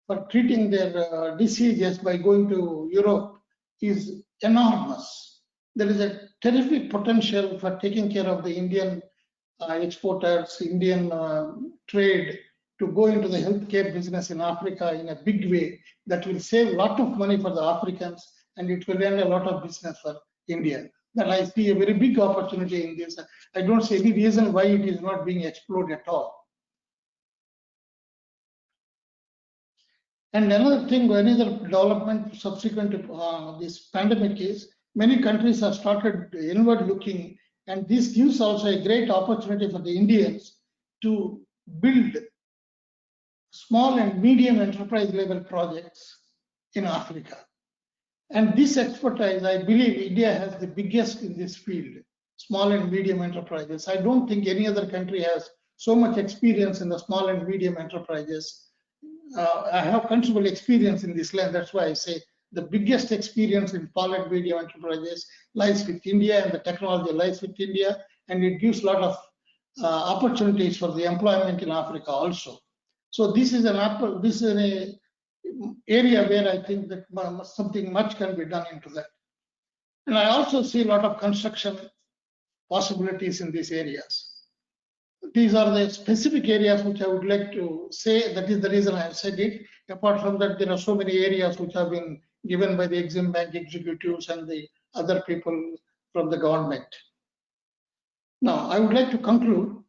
for treating their diseases by going to Europe is enormous. There is a terrific potential for taking care of the Indian exporters, Indian trade, to go into the healthcare business in Africa in a big way that will save a lot of money for the Africans, and it will earn a lot of business for India. That I see a very big opportunity in this. I don't see any reason why it is not being explored at all. And another thing, another development subsequent to this pandemic is many countries have started inward looking, and this gives also a great opportunity for the Indians to build small and medium enterprise level projects in Africa. And this expertise, I believe India has the biggest in this field, small and medium enterprises. I don't think any other country has so much experience in the small and medium enterprises. I have considerable experience in this land. That's why I say the biggest experience in small and medium enterprises lies with India, and the technology lies with India, and it gives a lot of opportunities for the employment in Africa also. So this is an area where I think that something much can be done into that. And I also see a lot of construction possibilities in these areas. These are the specific areas which I would like to say. That is the reason I have said it. Apart from that, there are so many areas which have been given by the Exim Bank executives and the other people from the government. Now, I would like to conclude.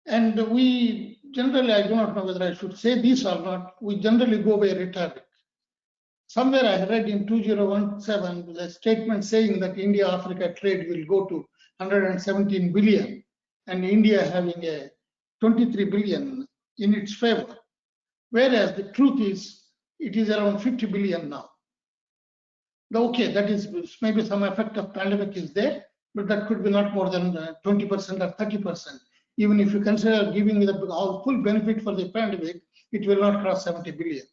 And we generally, I do not know whether I should say this or not, we generally go by rhetoric. Somewhere I read in 2017 a statement saying that India-Africa trade will go to 117 billion and India having a 23 billion in its favor. Whereas the truth is, it is around 50 billion now. Okay, that is maybe some effect of pandemic is there, but that could be not more than 20% or 30%. Even if you consider giving the full benefit for the pandemic, it will not cross 70 billion.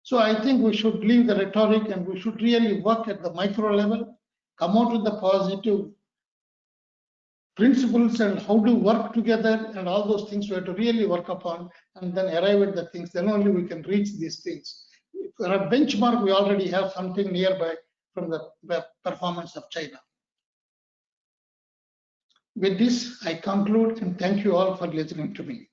So I think we should leave the rhetoric and we should really work at the micro level, come out with the positive principles and how to work together and all those things we have to really work upon and then arrive at the things. Then only we can reach these things. For a benchmark, we already have something nearby from the performance of China. With this, I conclude and thank you all for listening to me.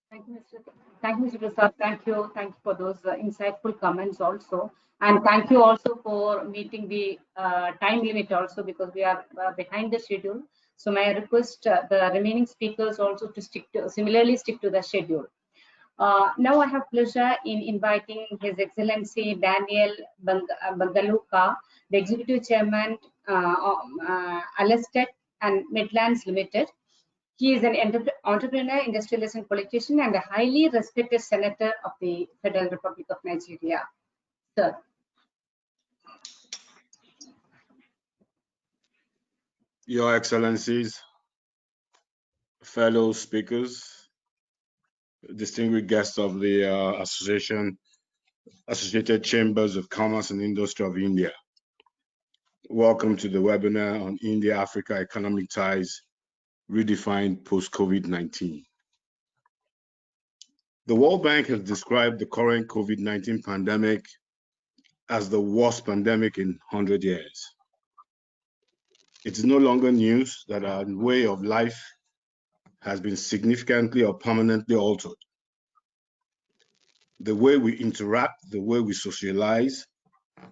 Thank you, Mr. Prasad. Thank you for those insightful comments also. And thank you also for meeting the time limit also, because we are behind the schedule. So may I request the remaining speakers also to similarly stick to the schedule. Now I have pleasure in inviting His Excellency Daniel Bangaluka, the Executive Chairman Alestet and Midlands Limited. He is an entrepreneur, industrialist, and politician, and a highly respected senator of the Federal Republic of Nigeria. Sir. Your Excellencies, fellow speakers, distinguished guests of the Associated Chambers of Commerce and Industry of India. Welcome to the webinar on India-Africa Economic Ties Redefined Post-COVID-19. The World Bank has described the current COVID-19 pandemic as the worst pandemic in 100 years. It is no longer news that our way of life has been significantly or permanently altered. The way we interact, the way we socialize,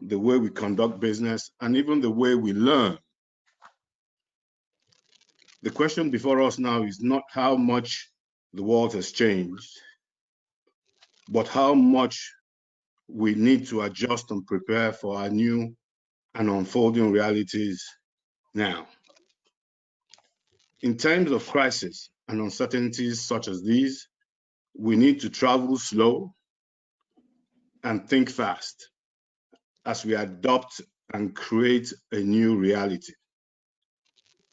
the way we conduct business, and even the way we learn. The question before us now is not how much the world has changed, but how much we need to adjust and prepare for our new and unfolding realities now. In times of crisis and uncertainties such as these, we need to travel slow and think fast as we adopt and create a new reality.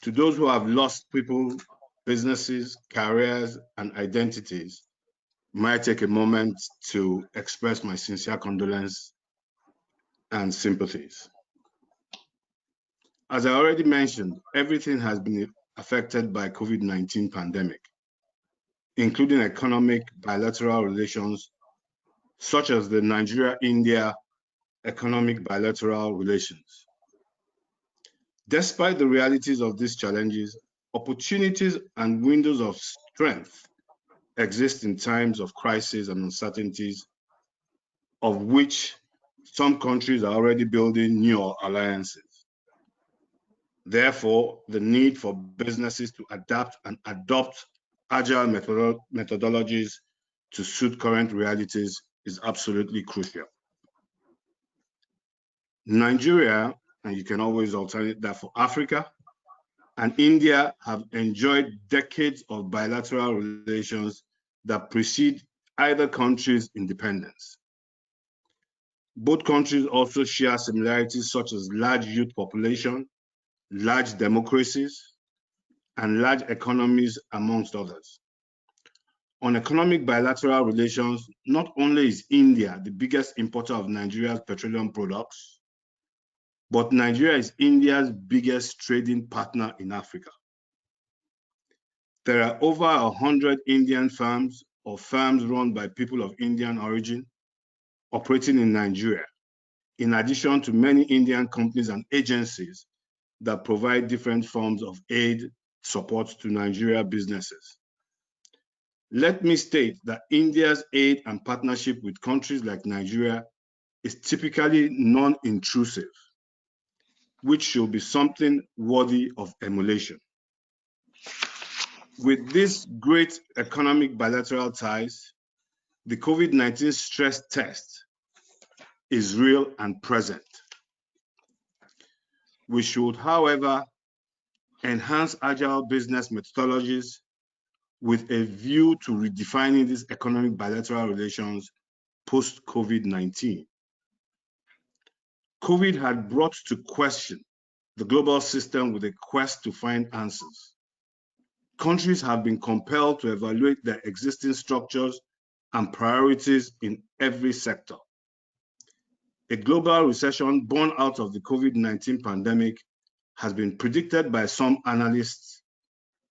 To those who have lost people, businesses, careers, and identities, may I take a moment to express my sincere condolence and sympathies. As I already mentioned, everything has been affected by COVID-19 pandemic, including economic bilateral relations, such as the Nigeria-India economic bilateral relations. Despite the realities of these challenges, opportunities and windows of strength exist in times of crisis and uncertainties, of which some countries are already building new alliances. Therefore, the need for businesses to adapt and adopt agile methodologies to suit current realities is absolutely crucial. Nigeria, and you can always alternate that for Africa, and India have enjoyed decades of bilateral relations that precede either country's independence. Both countries also share similarities such as large youth population, large democracies, and large economies, amongst others. On economic bilateral relations, not only is India the biggest importer of Nigeria's petroleum products, but Nigeria is India's biggest trading partner in Africa. There are over 100 Indian firms or firms run by people of Indian origin operating in Nigeria, in addition to many Indian companies and agencies that provide different forms of aid support to Nigeria businesses. Let me state that India's aid and partnership with countries like Nigeria is typically non-intrusive, which should be something worthy of emulation. With these great economic bilateral ties, the COVID-19 stress test is real and present. We should, however, enhance agile business methodologies with a view to redefining these economic bilateral relations post-COVID-19. COVID had brought to question the global system with a quest to find answers. Countries have been compelled to evaluate their existing structures and priorities in every sector. A global recession born out of the COVID-19 pandemic has been predicted by some analysts.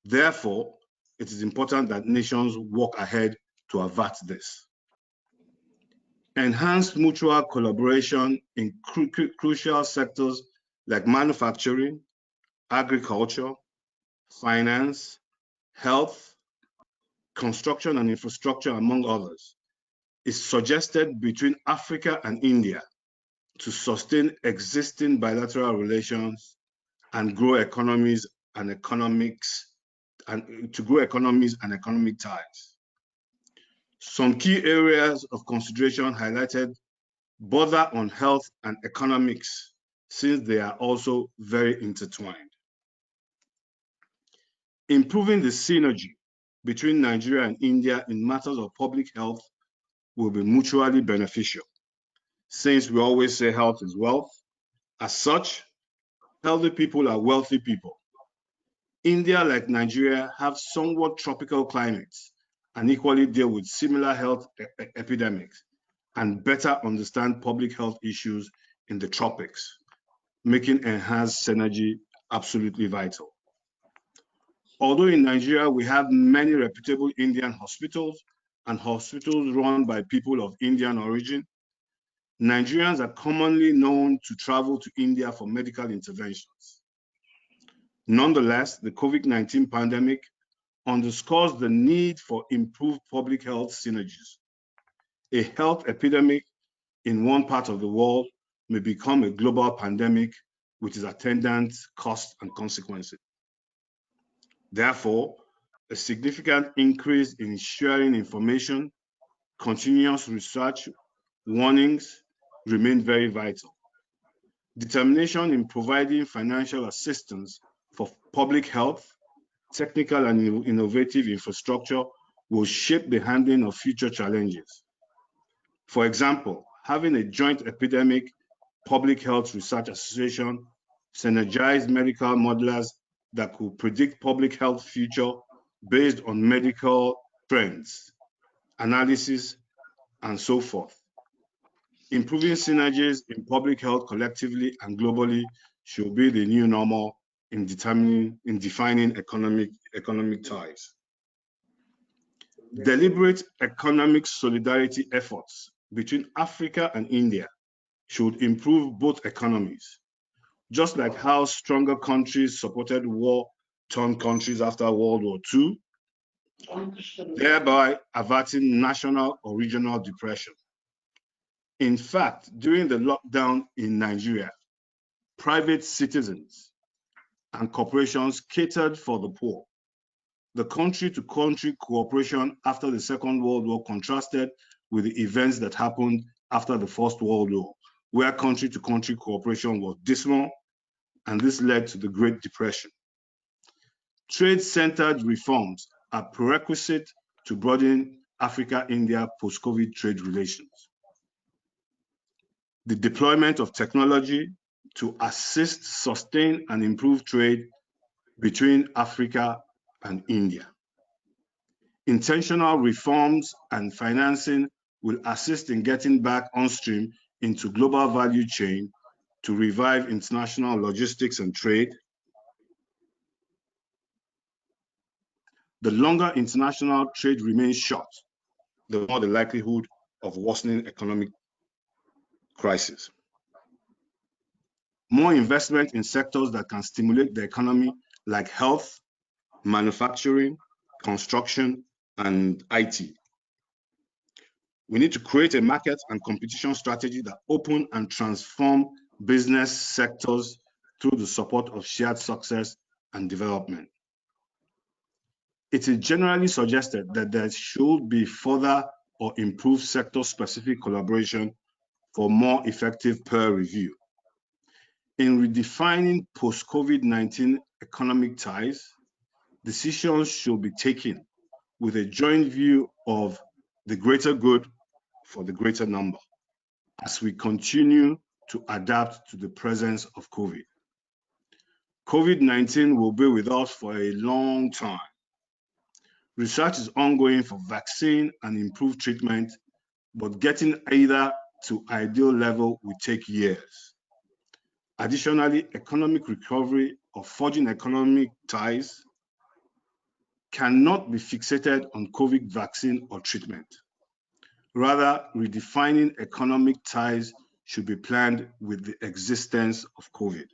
Therefore, it is important that nations work ahead to avert this. Enhanced mutual collaboration in crucial sectors like manufacturing, agriculture, finance, health, construction and infrastructure, among others, is suggested between Africa and India to sustain existing bilateral relations and grow economies and economic ties. Some key areas of consideration highlighted border on health and economics, since they are also very intertwined. Improving the synergy between Nigeria and India in matters of public health will be mutually beneficial. Since we always say health is wealth, as such, healthy people are wealthy people. India, like Nigeria, have somewhat tropical climates and equally deal with similar health epidemics and better understand public health issues in the tropics, making enhanced synergy absolutely vital. Although in Nigeria, we have many reputable Indian hospitals and hospitals run by people of Indian origin, Nigerians are commonly known to travel to India for medical interventions. Nonetheless, the COVID-19 pandemic underscores the need for improved public health synergies. A health epidemic in one part of the world may become a global pandemic with its attendant costs and consequences. Therefore, a significant increase in sharing information, continuous research, warnings remain very vital. Determination in providing financial assistance for public health, technical and innovative infrastructure will shape the handling of future challenges. For example, having a joint epidemic public health research association, synergized medical modelers that could predict public health future based on medical trends, analysis, and so forth. Improving synergies in public health collectively and globally should be the new normal in defining economic ties. Deliberate economic solidarity efforts between Africa and India should improve both economies, just like how stronger countries supported war-torn countries after World War II, thereby averting national or regional depression. In fact, during the lockdown in Nigeria, private citizens and corporations catered for the poor. The country-to-country cooperation after the Second World War contrasted with the events that happened after the First World War, where country-to-country cooperation was dismal, and this led to the Great Depression. Trade-centered reforms are prerequisite to broadening Africa-India post-COVID trade relations. The deployment of technology to assist, sustain, and improve trade between Africa and India. Intentional reforms and financing will assist in getting back on stream into global value chain to revive international logistics and trade. the longer international trade remains short, the more the likelihood of worsening economic crisis. More investment in sectors that can stimulate the economy, like health, manufacturing, construction, and IT. We need to create a market and competition strategy that open and transform business sectors through the support of shared success and development. It is generally suggested that there should be further or improved sector-specific collaboration for more effective peer review. In redefining post-COVID-19 economic ties, decisions should be taken with a joint view of the greater good for the greater number as we continue to adapt to the presence of COVID. COVID-19 will be with us for a long time. Research is ongoing for vaccine and improved treatment, but getting either to ideal level will take years. Additionally, economic recovery or forging economic ties cannot be fixated on COVID vaccine or treatment. Rather, redefining economic ties should be planned with the existence of COVID.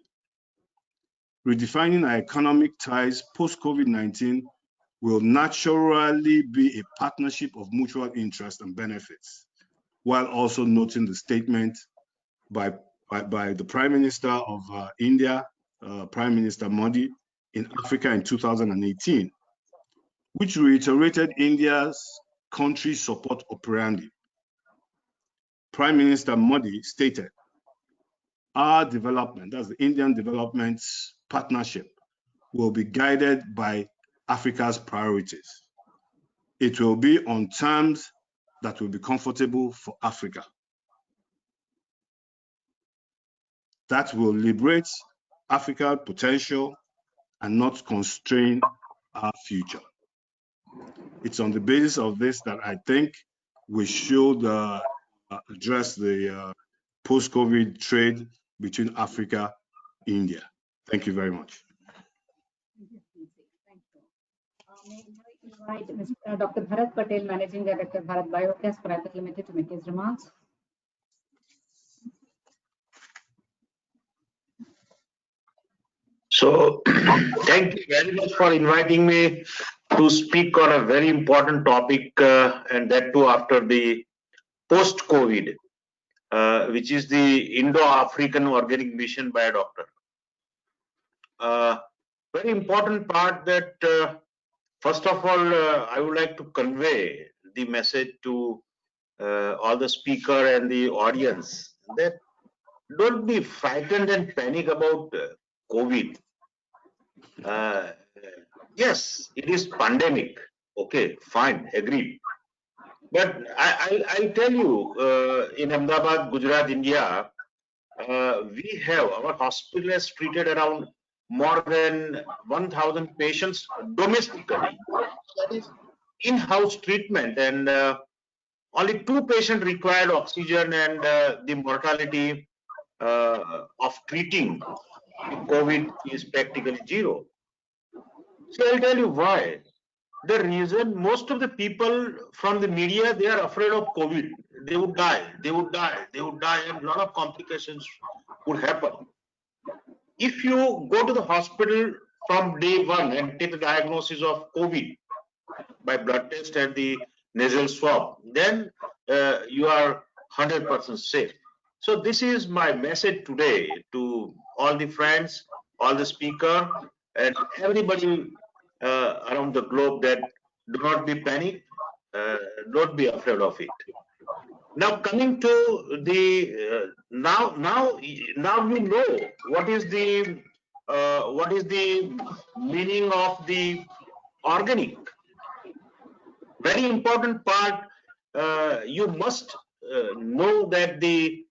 Redefining our economic ties post-COVID-19 will naturally be a partnership of mutual interest and benefits, while also noting the statement by the Prime Minister of India, Prime Minister Modi, in Africa in 2018, which reiterated India's country support operandi. Prime Minister Modi stated, "Our development, that's the Indian development partnership, will be guided by Africa's priorities. It will be on terms that will be comfortable for Africa. That will liberate Africa's potential and not constrain our future." It's on the basis of this that I think we should address the post-COVID trade between Africa and India. Thank you very much. Thank you. May I invite Dr. Bharat Patel, Managing Director, Bharat Biogas Private Limited, to make his remarks. So, thank you very much for inviting me to speak on a very important topic, and that too after the post-COVID, which is the Indo-African Organic Mission by a doctor. Very important part that, first of all, I would like to convey the message to all the speaker and the audience that don't be frightened and panic about COVID. Yes, it is pandemic. Okay, fine, agreed. But I'll tell you, in Ahmedabad, Gujarat, India, we have, our hospital has treated around more than 1,000 patients domestically. That is in-house treatment, and only 2 patients required oxygen, and the mortality of treating COVID is practically 0. So I'll tell you why. The reason, most of the people from the media, they are afraid of COVID. They would die, they would die, they would die, and a lot of complications would happen. If you go to the hospital from day 1 and take the diagnosis of COVID by blood test and the nasal swab, then you are 100% safe. So this is my message today to all the friends, all the speakers, and everybody around the globe, that do not be panicked, don't be afraid of it. Now coming to the now we know what is the meaning of the organic. Very important part. You must know that the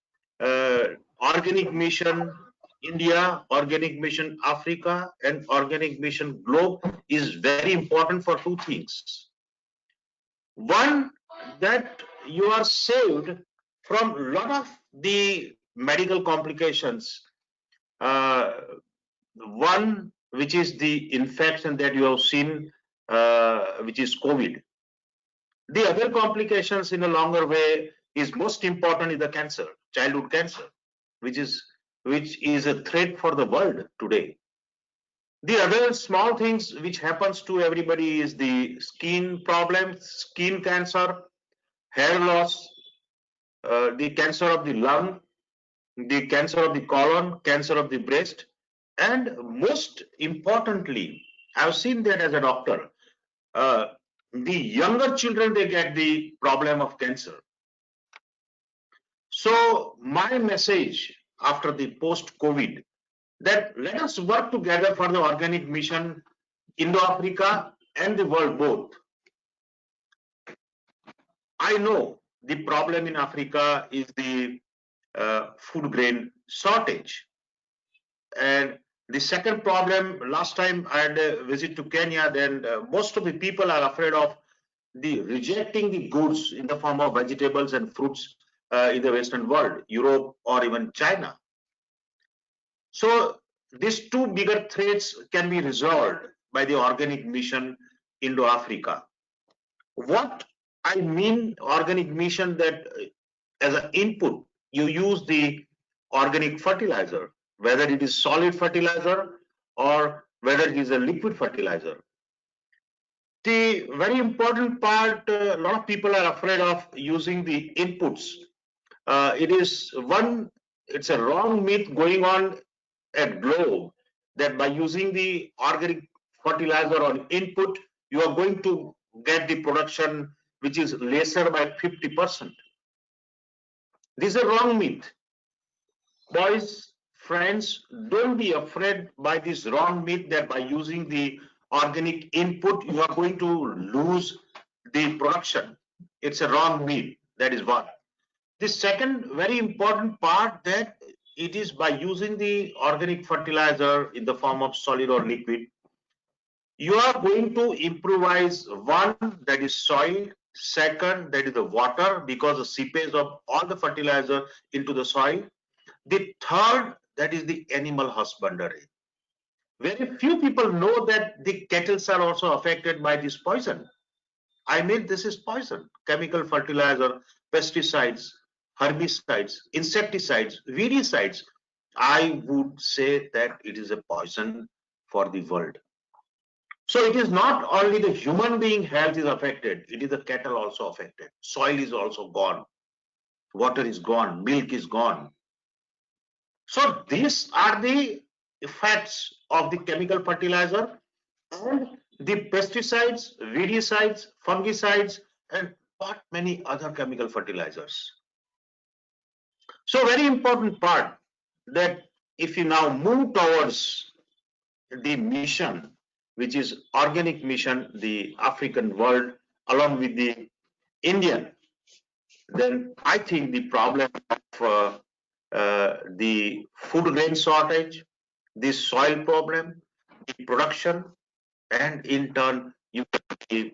Organic Mission India, Organic Mission Africa, and Organic Mission Globe is very important for 2 things. One, that you are saved from a lot of the medical complications. One, which is the infection that you have seen which is COVID. The other complications in a longer way is most important is the cancer, childhood cancer, which is a threat for the world today. The other small things which happens to everybody is the skin problems, skin cancer, hair loss, the cancer of the lung, the cancer of the colon, cancer of the breast, and most importantly, I've seen that as a doctor, the younger children, they get the problem of cancer. So my message after the post-COVID, that let us work together for the organic mission, Indo-Africa and the world both. I know the problem in Africa is the food grain shortage. And the second problem, last time I had a visit to Kenya, then most of the people are afraid of the rejecting the goods in the form of vegetables and fruits in the Western world, Europe or even China. So these two bigger threats can be resolved by the organic mission Indo-Africa. What I mean organic mission, that as an input, you use the organic fertilizer, whether it is solid fertilizer or whether it is a liquid fertilizer. The very important part, a lot of people are afraid of using the inputs. It's a wrong myth going on at globe that by using the organic fertilizer on input, you are going to get the production which is lesser by 50%. This is a wrong myth. Boys, friends, don't be afraid by this wrong myth that by using the organic input, you are going to lose the production. It's a wrong myth. That is one. The second very important part, that it is by using the organic fertilizer in the form of solid or liquid, you are going to improvise one, that is soil, second, that is the water, because the seepage of all the fertilizer into the soil. The third, that is the animal husbandry. Very few people know that the cattle are also affected by this poison. I mean, this is poison. Chemical fertilizer, pesticides, herbicides, insecticides, weedicides. I would say that it is a poison for the world. So it is not only the human being health is affected, it is the cattle also affected. Soil is also gone. Water is gone, milk is gone. So these are the effects of the chemical fertilizer and the pesticides, weedicides, fungicides, and what many other chemical fertilizers. So very important part, that if you now move towards the mission, which is organic mission, the African world along with the Indian, then I think the problem of the food grain shortage, the soil problem, the production, and in turn you get the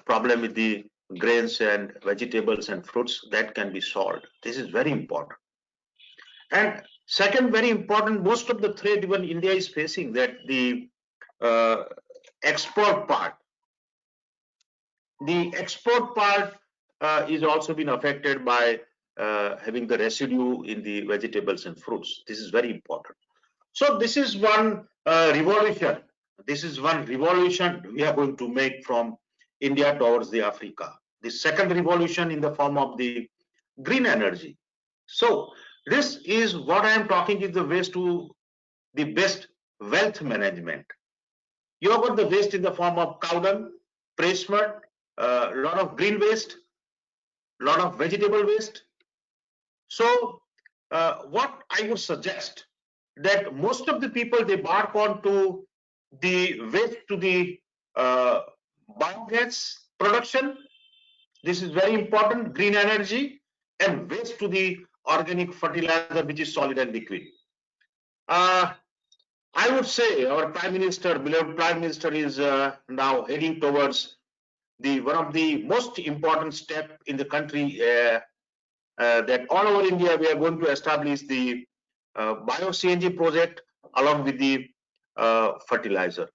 problem with the grains and vegetables and fruits, that can be solved. This is very important. And second, very important, most of the threat even India is facing, that the export part. The export part is also been affected by having the residue in the vegetables and fruits. This is very important. So this is one revolution. This is one revolution we are going to make from India towards the Africa. The second revolution in the form of the green energy. So this is what I am talking, is the ways to the best wealth management. You have got the waste in the form of cow dung, press mud, a lot of green waste, a lot of vegetable waste. So what I would suggest, that most of the people, they bark on to the waste to the biogas production. This is very important, green energy, and waste to the organic fertilizer, which is solid and liquid. I would say our Prime Minister, beloved Prime Minister, is now heading towards one of the most important step in the country, that all over India we are going to establish the bio-CNG project along with the fertilizer.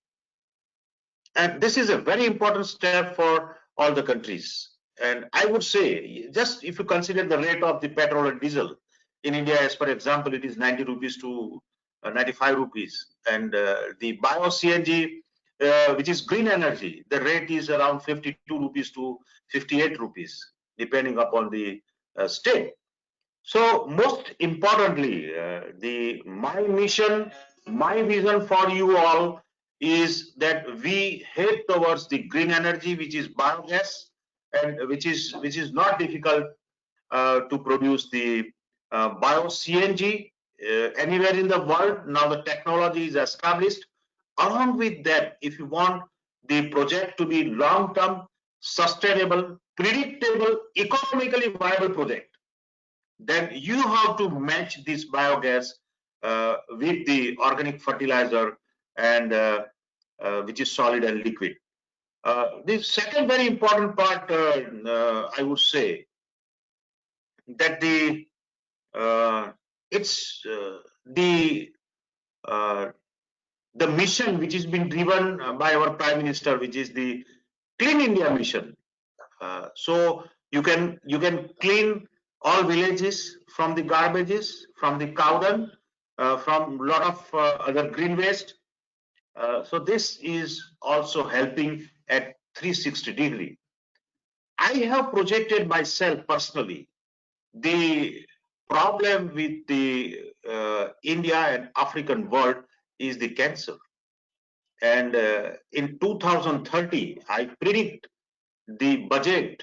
And this is a very important step for all the countries. And I would say, just if you consider the rate of the petrol and diesel in India, as per example, it is 90 rupees to 95 rupees. And the bio CNG, which is green energy, the rate is around 52 rupees to 58 rupees, depending upon the state. So most importantly, my mission, my vision for you all is that we head towards the green energy, which is biogas, and which is not difficult to produce the bio CNG anywhere in the world. Now the technology is established. Along with that, if you want the project to be long-term, sustainable, predictable, economically viable project, then you have to match this biogas with the organic fertilizer and which is solid and liquid. The second very important part, I would say, that the mission which is being driven by our Prime Minister, which is the Clean India mission. So you can clean all villages from the garbages, from the cow dung, from a lot of other green waste. So this is also helping at 360 degree. I have projected myself personally the problem with the India and African world is the cancer. And in 2030, I predict the budget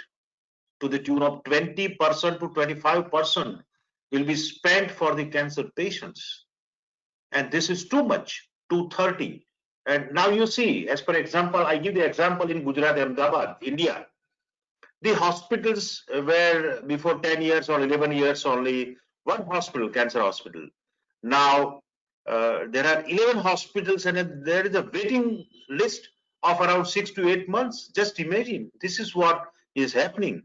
to the tune of 20% to 25% will be spent for the cancer patients. And this is too much, 230. And now you see, as per example, I give the example in Gujarat, Ahmedabad, India. The hospitals were before 10 years or 11 years only one hospital, cancer hospital. Now there are 11 hospitals and there is a waiting list of around 6 to 8 months. Just imagine, this is what is happening.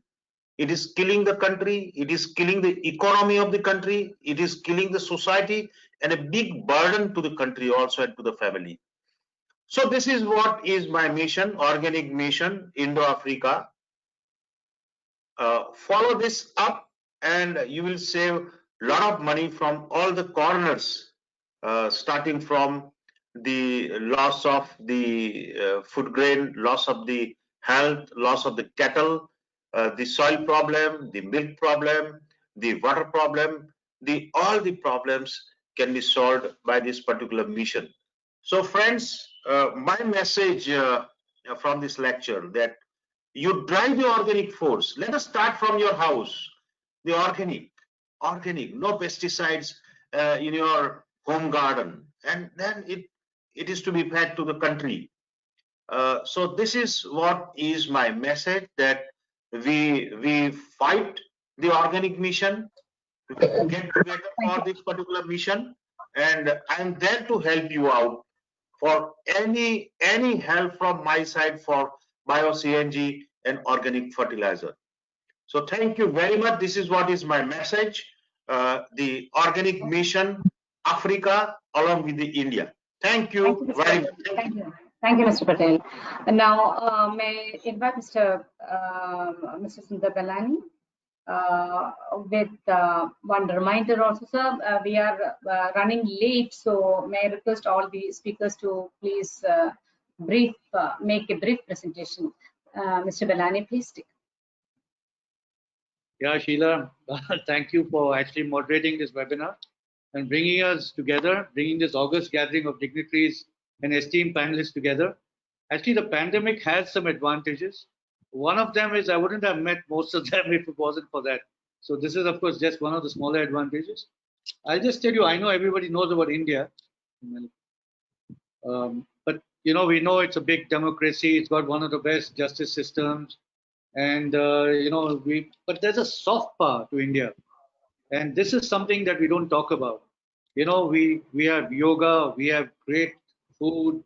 It is killing the country, it is killing the economy of the country, it is killing the society, and a big burden to the country also and to the family. So this is what is my mission, organic mission, Indo-Africa. Follow this up and you will save a lot of money from all the corners, starting from the loss of the food grain, loss of the health, loss of the cattle, the soil problem, the milk problem, the water problem, all the problems can be solved by this particular mission. So friends, my message from this lecture that you drive the organic force. Let us start from your house, the organic, no pesticides in your home garden, and then it is to be fed to the country. So this is what is my message, that we fight the organic mission, we get together for this particular mission, and I'm there to help you out for any help from my side for bio CNG and organic fertilizer. So thank you very much. This is what is my message, the organic mission, Africa along with the India. Thank you very much. Thank you. Thank you, Mr. Patel. And now, may I invite Mr. Sundar Belani with one reminder also, sir. We are running late, so may I request all the speakers to please make a brief presentation. Mr. Belani, please take. Yeah, Sheila, thank you for actually moderating this webinar and bringing us together, bringing this august gathering of dignitaries and esteemed panelists together. Actually, the pandemic has some advantages. One of them is I wouldn't have met most of them if it wasn't for that. So this is, of course, just one of the smaller advantages. I'll just tell you, I know everybody knows about India. But, you know, we know it's a big democracy. It's got one of the best justice systems. And, you know, but there's a soft power to India. And this is something that we don't talk about. You know, we have yoga, we have great food,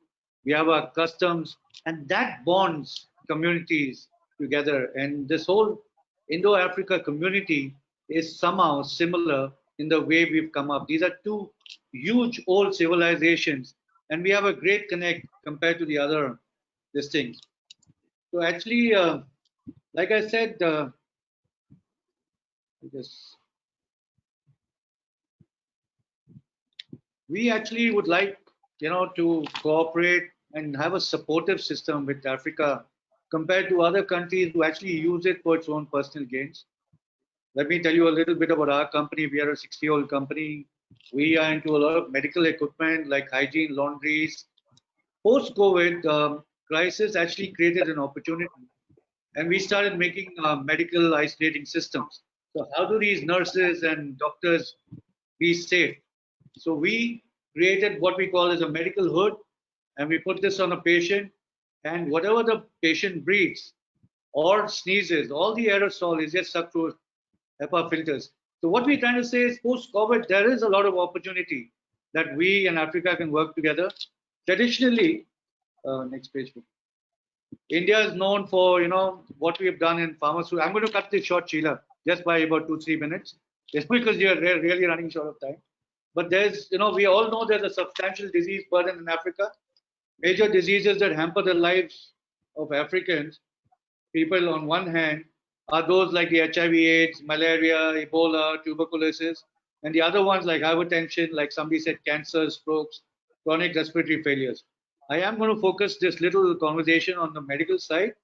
we have our customs, and that bonds communities together. And this whole Indo-Africa community is somehow similar in the way we've come up. These are two huge old civilizations, and we have a great connect compared to the other these things. So actually, like I said, we actually would like, to cooperate and have a supportive system with Africa compared to other countries who actually use it for its own personal gains. Let me tell you a little bit about our company. We are a 60-year-old company. We are into a lot of medical equipment like hygiene, laundries. Post-COVID crisis actually created an opportunity, and we started making medical isolating systems. So how do these nurses and doctors be safe? So we created what we call as a medical hood, and we put this on a patient, and whatever the patient breathes or sneezes, all the aerosol is just sucked through HEPA filters. So what we're trying to say is post-COVID, there is a lot of opportunity that we and Africa can work together. Traditionally, next page, please. India is known for, what we have done in pharmaceuticals. I'm going to cut this short, Sheila, just by about 2-3 minutes, just because you're really running short of time. But there's, we all know there's a substantial disease burden in Africa. Major diseases that hamper the lives of Africans, people on one hand, are those like the HIV/AIDS, malaria, Ebola, tuberculosis, and the other ones like hypertension, like somebody said, cancer, strokes, chronic respiratory failures. I am going to focus this little conversation on the medical side.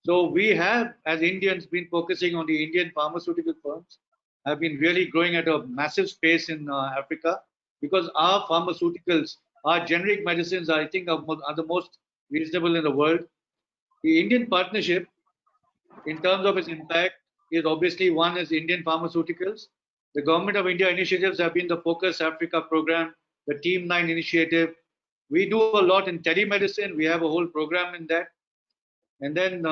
So we have, as Indians, been focusing on the Indian pharmaceutical firms, have been really growing at a massive space in Africa, because our pharmaceuticals, our generic medicines, I think, are the most reasonable in the world. The Indian partnership, in terms of its impact, is obviously one is Indian pharmaceuticals. The Government of India initiatives have been the Focus Africa program, the Team 9 initiative. We do a lot in telemedicine. We have a whole program in that. And then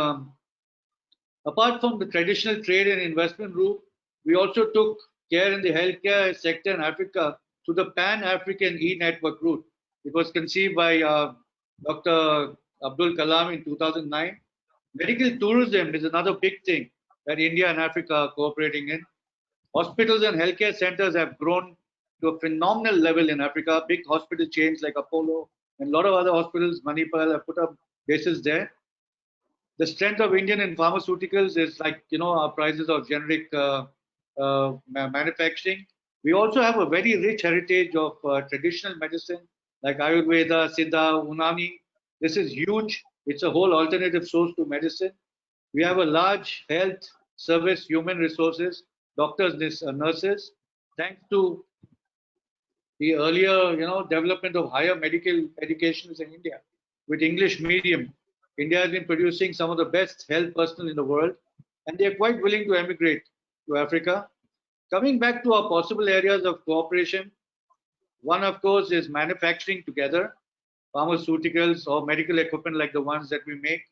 apart from the traditional trade and investment route, we also took care in the healthcare sector in Africa through the Pan-African e-network route. It was conceived by Dr. Abdul Kalam in 2009. Medical tourism is another big thing that India and Africa are cooperating in. Hospitals and healthcare centers have grown to a phenomenal level in Africa. Big hospital chains like Apollo and a lot of other hospitals, Manipal, have put up bases there. The strength of Indian in pharmaceuticals is like, our prices of generic manufacturing. We also have a very rich heritage of traditional medicine like Ayurveda, Siddha, Unani. This is huge. It's a whole alternative source to medicine. We have a large health service, human resources, doctors, nurses. Thanks to the earlier, development of higher medical educations in India with English medium, India has been producing some of the best health personnel in the world, and they are quite willing to emigrate to Africa. Coming back to our possible areas of cooperation, one, of course, is manufacturing together, pharmaceuticals or medical equipment like the ones that we make,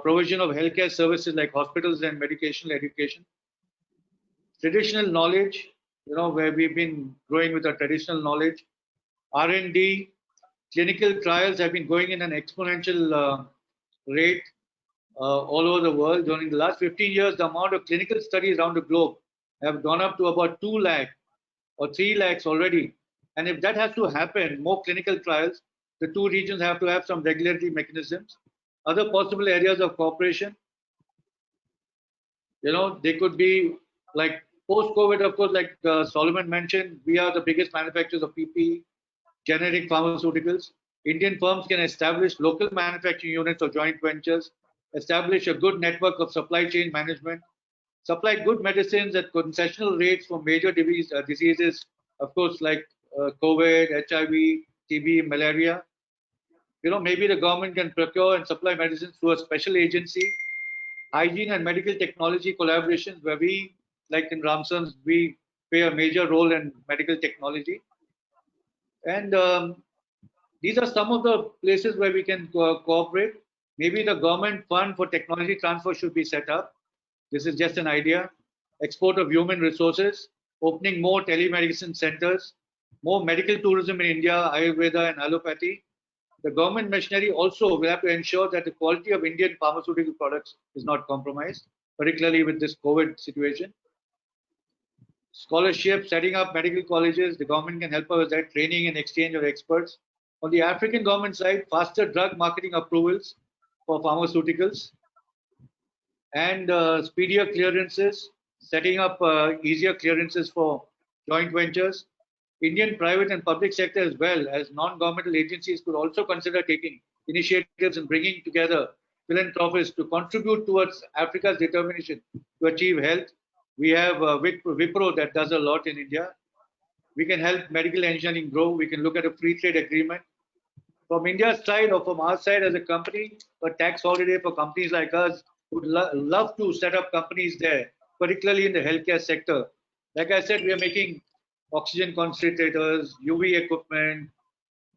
provision of healthcare services like hospitals and medication education, traditional knowledge, where we've been growing with our traditional knowledge, R&D, clinical trials have been going in an exponential rate all over the world. During the last 15 years, the amount of clinical studies around the globe have gone up to about 2 lakh or 3 lakhs already. And if that has to happen, more clinical trials, the two regions have to have some regulatory mechanisms. Other possible areas of cooperation, they could be like post-COVID, of course, like Solomon mentioned, we are the biggest manufacturers of PPE, generic pharmaceuticals. Indian firms can establish local manufacturing units or joint ventures, establish a good network of supply chain management, supply good medicines at concessional rates for major diseases, of course, like COVID, HIV, TB, malaria. Maybe the government can procure and supply medicines through a special agency. Hygiene and medical technology collaborations, where we, like in Ramson's, we play a major role in medical technology. And these are some of the places where we can cooperate. Maybe the government fund for technology transfer should be set up. This is just an idea. Export of human resources, opening more telemedicine centers, more medical tourism in India, Ayurveda and allopathy. The government machinery also will have to ensure that the quality of Indian pharmaceutical products is not compromised, particularly with this COVID situation. Scholarship, setting up medical colleges, the government can help us with that, training and exchange of experts. On the African government side, faster drug marketing approvals, for pharmaceuticals, and speedier clearances, setting up easier clearances for joint ventures. Indian private and public sector as well as non-governmental agencies could also consider taking initiatives and bringing together philanthropists to contribute towards Africa's determination to achieve health. We have Wipro that does a lot in India. We can help medical engineering grow. We can look at a free trade agreement. From India's side or from our side as a company, a tax holiday for companies like us would love to set up companies there, particularly in the healthcare sector. Like I said, we are making oxygen concentrators, UV equipment,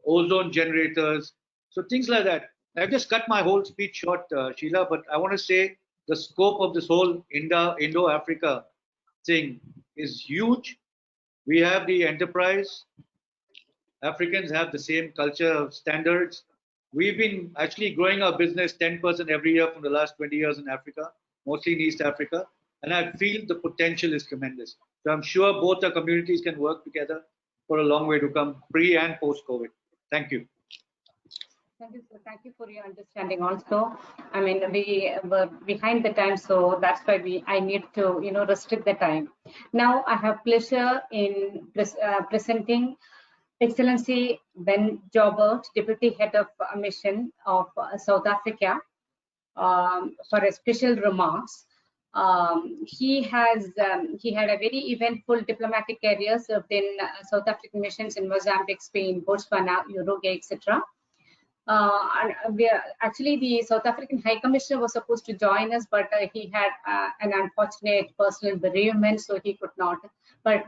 ozone generators, so things like that. I've just cut my whole speech short, Sheila, but I want to say the scope of this whole Indo-Africa thing is huge. We have the enterprise. Africans have the same culture standards. We've been actually growing our business 10% every year from the last 20 years in Africa, mostly in East Africa. And I feel the potential is tremendous. So I'm sure both the communities can work together for a long way to come, pre and post-COVID. Thank you. Thank you, sir. Thank you for your understanding also. I mean, we were behind the time, so that's why I need to, restrict the time. Now I have pleasure in presenting Excellency Ben Joubert, Deputy Head of Mission of South Africa, for a special remarks. He had a very eventful diplomatic career, served in South African missions in Mozambique, Spain, Botswana, Uruguay, etc. Actually, the South African High Commissioner was supposed to join us, but he had an unfortunate personal bereavement, so he could not. But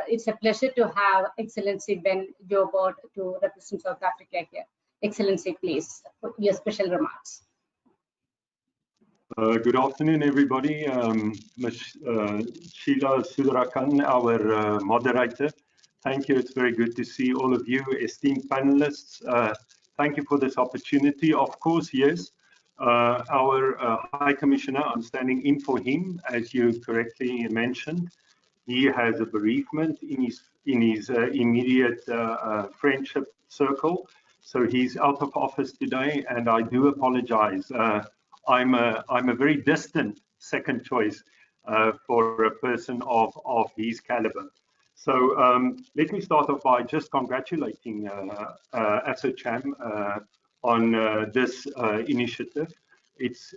it's a pleasure to have Excellency Ben Joubert to represent South Africa here. Excellency, please, your special remarks. Good afternoon, everybody. Ms. Sheila Sudarakan, our moderator. Thank you. It's very good to see all of you, esteemed panelists. Thank you for this opportunity. Of course, yes, our High Commissioner, I'm standing in for him, as you correctly mentioned. He has a bereavement in his immediate friendship circle, so he's out of office today, and I do apologize. I'm a very distant second choice for a person of his caliber. So let me start off by just congratulating ASSOCHAM on this initiative. It's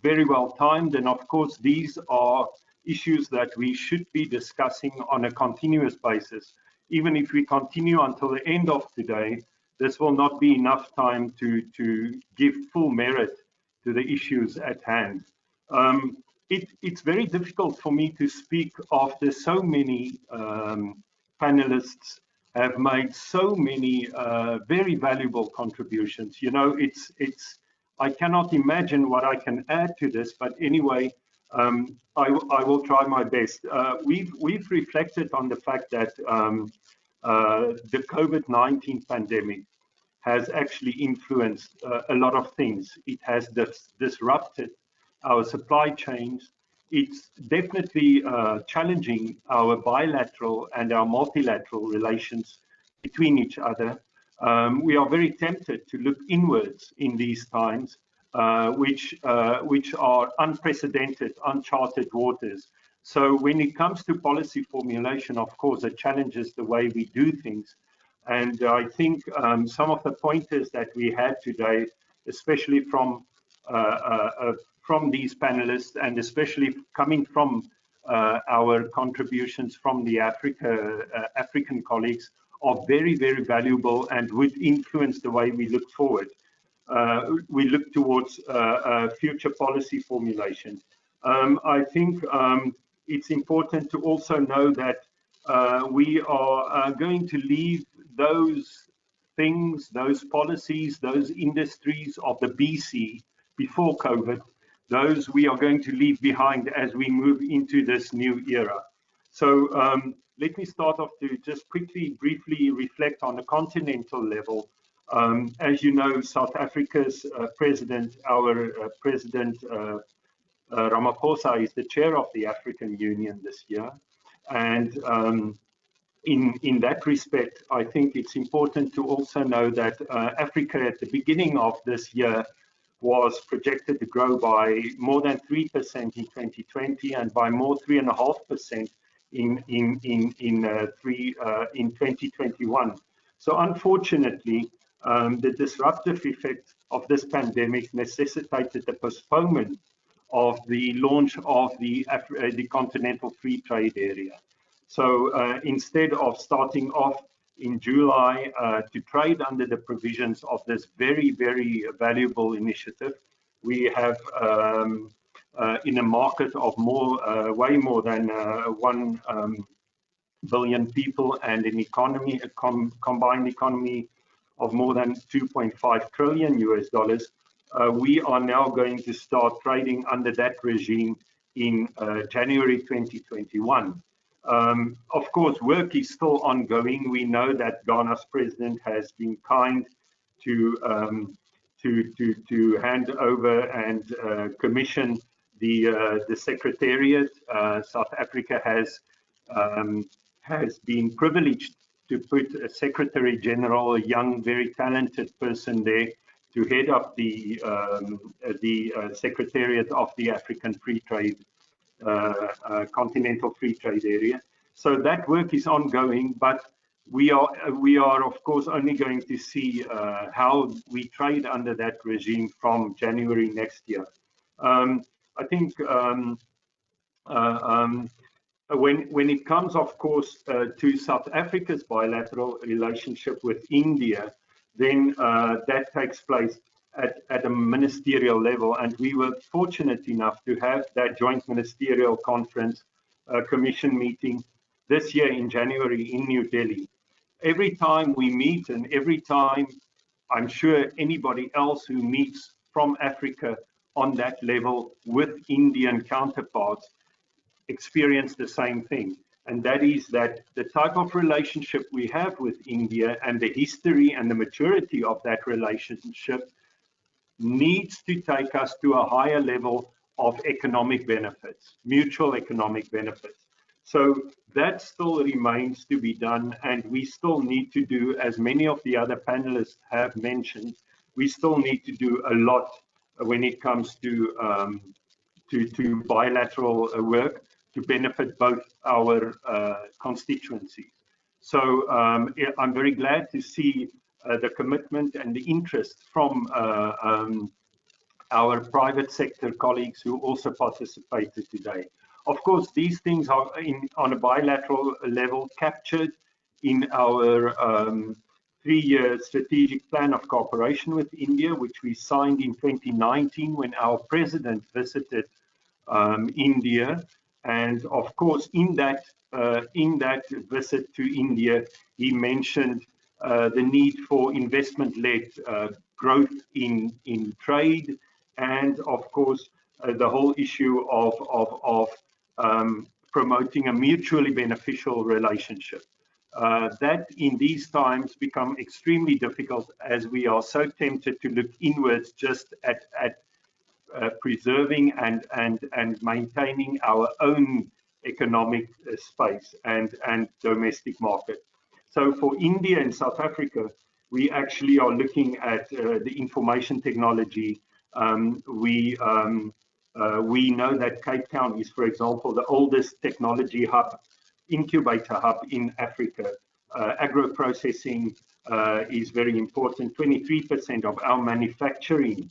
very well timed, and of course these are issues that we should be discussing on a continuous basis. Even if we continue until the end of today, this will not be enough time to give full merit to the issues at hand. It's very difficult for me to speak after so many panelists have made so many very valuable contributions. I cannot imagine what I can add to this, but anyway, I will try my best. We've reflected on the fact that the COVID-19 pandemic has actually influenced a lot of things. It has disrupted our supply chains. It's definitely challenging our bilateral and our multilateral relations between each other. We are very tempted to look inwards in these times, which are unprecedented, uncharted waters. So when it comes to policy formulation, of course, it challenges the way we do things. And I think some of the pointers that we had today, especially from these panelists, and especially coming from our contributions from the African colleagues, are very, very valuable and would influence the way we look forward. We look towards future policy formulation. I think it's important to also know that we are going to leave those things, those policies, those industries of the BC before COVID, those we are going to leave behind as we move into this new era. So let me start off to just briefly reflect on the continental level. As you know, South Africa's president, our President Ramaphosa, is the chair of the African Union this year. And in that respect, I think it's important to also know that Africa at the beginning of this year was projected to grow by more than 3% in 2020 and by more 3.5% in 2021. So unfortunately, the disruptive effect of this pandemic necessitated the postponement of the launch of the Continental Free Trade Area. So instead of starting off in July to trade under the provisions of this very, very valuable initiative, we have in a market of way more than 1 billion people and an economy, a combined economy of more than 2.5 trillion US dollars, we are now going to start trading under that regime in January 2021. Of course, work is still ongoing. We know that Ghana's president has been kind to hand over and commission the secretariat. South Africa has been privileged to put a Secretary General, a young, very talented person there, to head up the Secretariat of the African Free Trade, Continental Free Trade Area. So that work is ongoing, but we are of course only going to see how we trade under that regime from January next year. I think when it comes, of course, to South Africa's bilateral relationship with India, then that takes place at a ministerial level, and we were fortunate enough to have that joint ministerial conference commission meeting this year in January in New Delhi. Every time we meet, and every time I'm sure anybody else who meets from Africa on that level with Indian counterparts experience the same thing, and that is that the type of relationship we have with India and the history and the maturity of that relationship needs to take us to a higher level of economic benefits, mutual economic benefits. So that still remains to be done, and we still need to do, as many of the other panelists have mentioned, we still need to do a lot when it comes to bilateral work to benefit both our constituencies. So I'm very glad to see the commitment and the interest from our private sector colleagues who also participated today. Of course, these things are on a bilateral level captured in our 3-year strategic plan of cooperation with India, which we signed in 2019 when our president visited India. And of course, in that visit to India, he mentioned the need for investment-led growth in trade, and of course, the whole issue of promoting a mutually beneficial relationship. That in these times become extremely difficult, as we are so tempted to look inwards just at preserving and maintaining our own economic space and domestic market. So for India and South Africa, we actually are looking at the information technology. We know that Cape Town is, for example, the oldest technology hub, incubator hub in Africa. Agro processing is very important. 23% of our manufacturing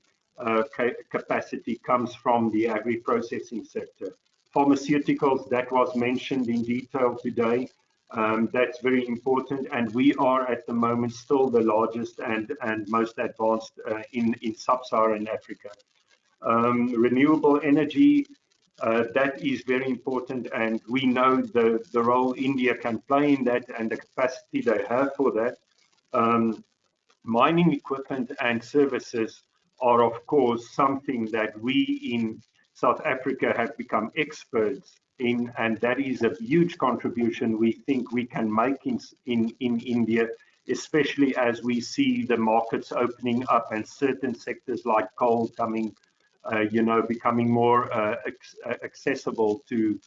capacity comes from the agri-processing sector. Pharmaceuticals, that was mentioned in detail today. That's very important, and we are at the moment still the largest and most advanced in sub-Saharan Africa. Renewable energy, that is very important, and we know the role India can play in that and the capacity they have for that. Mining equipment and services are, of course, something that we in South Africa have become experts in, and that is a huge contribution we think we can make in India, especially as we see the markets opening up and certain sectors like coal coming, becoming more accessible to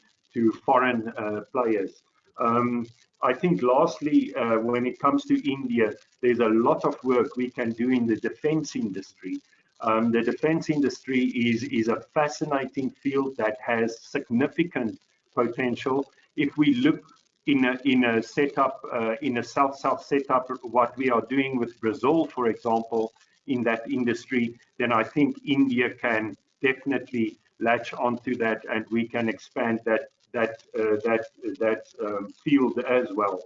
foreign players. I think lastly, when it comes to India, there's a lot of work we can do in the defense industry. The defense industry is a fascinating field that has significant potential. If we look in a setup, in a South-South setup, what we are doing with Brazil, for example, in that industry, then I think India can definitely latch onto that, and we can expand that field as well.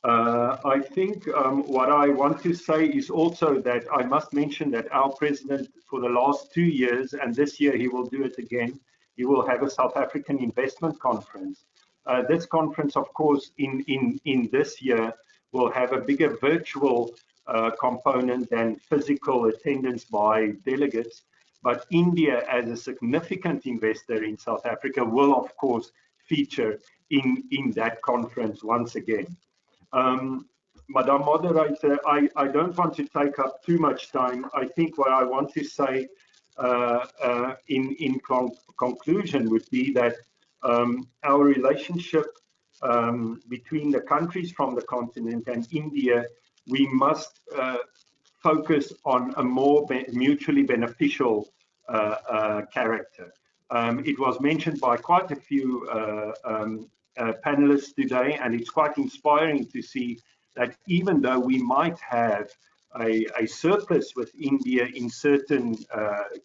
I think what I want to say is also that I must mention that our president for the last 2 years, and this year he will do it again, he will have a South African investment conference. This conference, of course, in this year will have a bigger virtual component than physical attendance by delegates. But India, as a significant investor in South Africa, will, of course, feature in that conference once again. Madam Moderator, I don't want to take up too much time. I think what I want to say in conclusion would be that our relationship between the countries from the continent and India, we must focus on a more mutually beneficial character. It was mentioned by quite a few panelists today, and it's quite inspiring to see that even though we might have a surplus with India in certain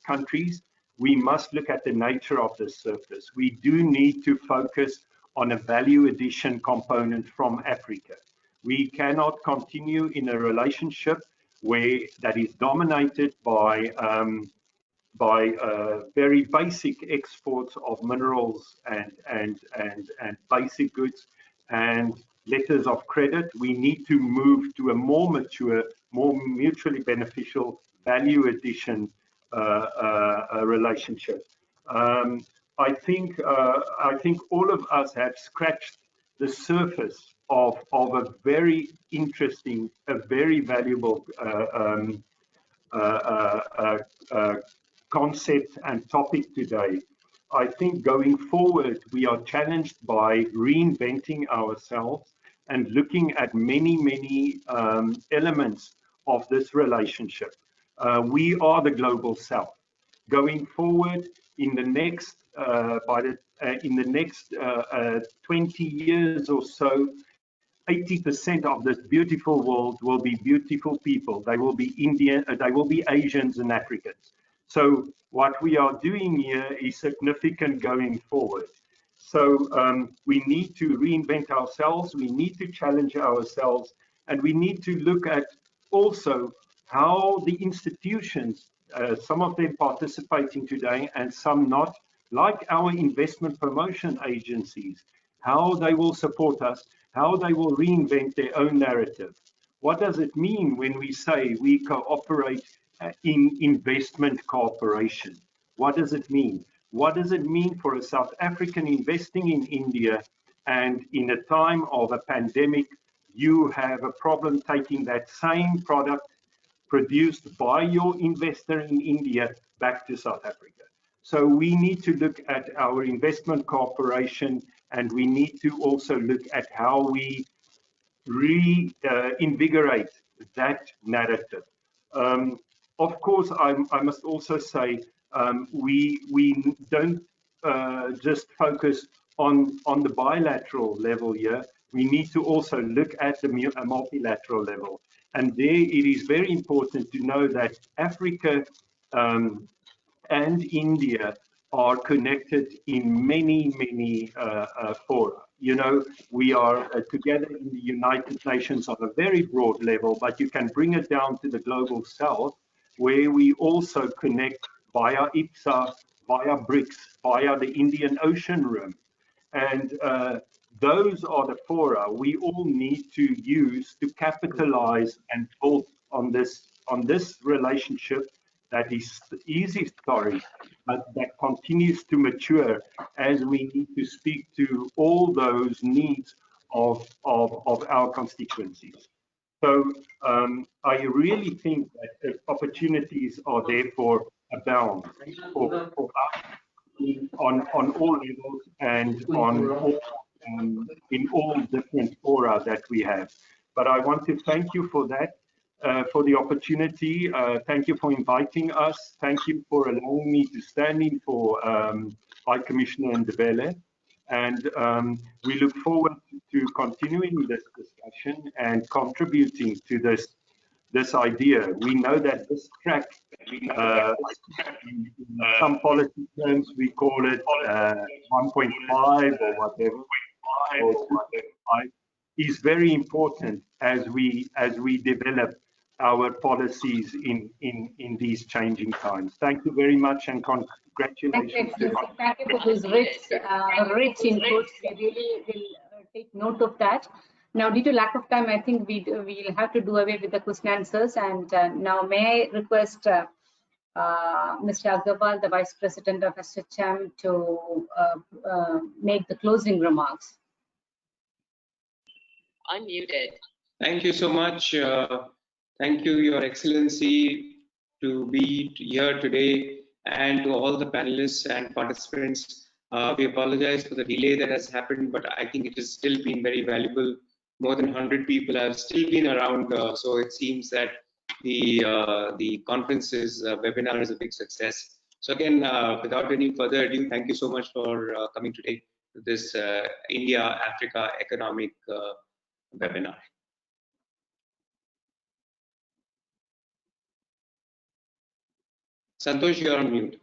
countries, we must look at the nature of the surplus. We do need to focus on a value addition component from Africa. We cannot continue in a relationship where that is dominated by very basic exports of minerals and basic goods and letters of credit. We need to move to a more mature, more mutually beneficial value addition relationship. I think all of us have scratched the surface of a very interesting, a very valuable concept and topic today. I think going forward, we are challenged by reinventing ourselves and looking at many elements of this relationship. We are the global South. Going forward, in the next 20 years or so, 80% of this beautiful world will be beautiful people. They will be Indian, they will be Asians and Africans. So what we are doing here is significant going forward. So we need to reinvent ourselves, we need to challenge ourselves, and we need to look at also how the institutions, some of them participating today and some not, like our investment promotion agencies, how they will support us, how they will reinvent their own narrative. What does it mean when we say we cooperate in investment cooperation? What does it mean? What does it mean for a South African investing in India, and in a time of a pandemic, you have a problem taking that same product produced by your investor in India back to South Africa? So we need to look at our investment cooperation, and we need to also look at how we reinvigorate that narrative. Of course, I must also say we don't just focus on the bilateral level here. We need to also look at the multilateral level. And there it is very important to know that Africa and India are connected in many fora. You know, we are together in the United Nations on a very broad level, but you can bring it down to the global south, where we also connect via IPSA, via BRICS, via the Indian Ocean Rim. And those are the fora we all need to use to capitalize and build on this relationship that is historic, but that continues to mature as we need to speak to all those needs of our constituencies. So I really think that the opportunities are therefore abound for us on all levels and on all, in all different fora that we have. But I want to thank you for that, for the opportunity. Thank you for inviting us. Thank you for allowing me to stand in for High Commissioner Ndebele. And we look forward to continuing this discussion and contributing to this idea. We know that this track, in some policy terms, we call it 1.5 or whatever, or 2.5, is very important as we develop our policies in these changing times. Thank you very much and congratulations. Thank you for this rich inputs. We really will take note of that. Now, due to lack of time, I think we'll have to do away with the question answers. And now, may I request Mr. Agarwal, the Vice President of ASSOCHAM, to make the closing remarks. Unmuted. Thank you so much. Thank you, Your Excellency, to be here today, and to all the panelists and participants. We apologize for the delay that has happened, but I think it has still been very valuable. More than 100 people have still been around, so it seems that the conference's webinar is a big success. So again, without any further ado, thank you so much for coming today to this India-Africa economic webinar. Santosh, you are on mute.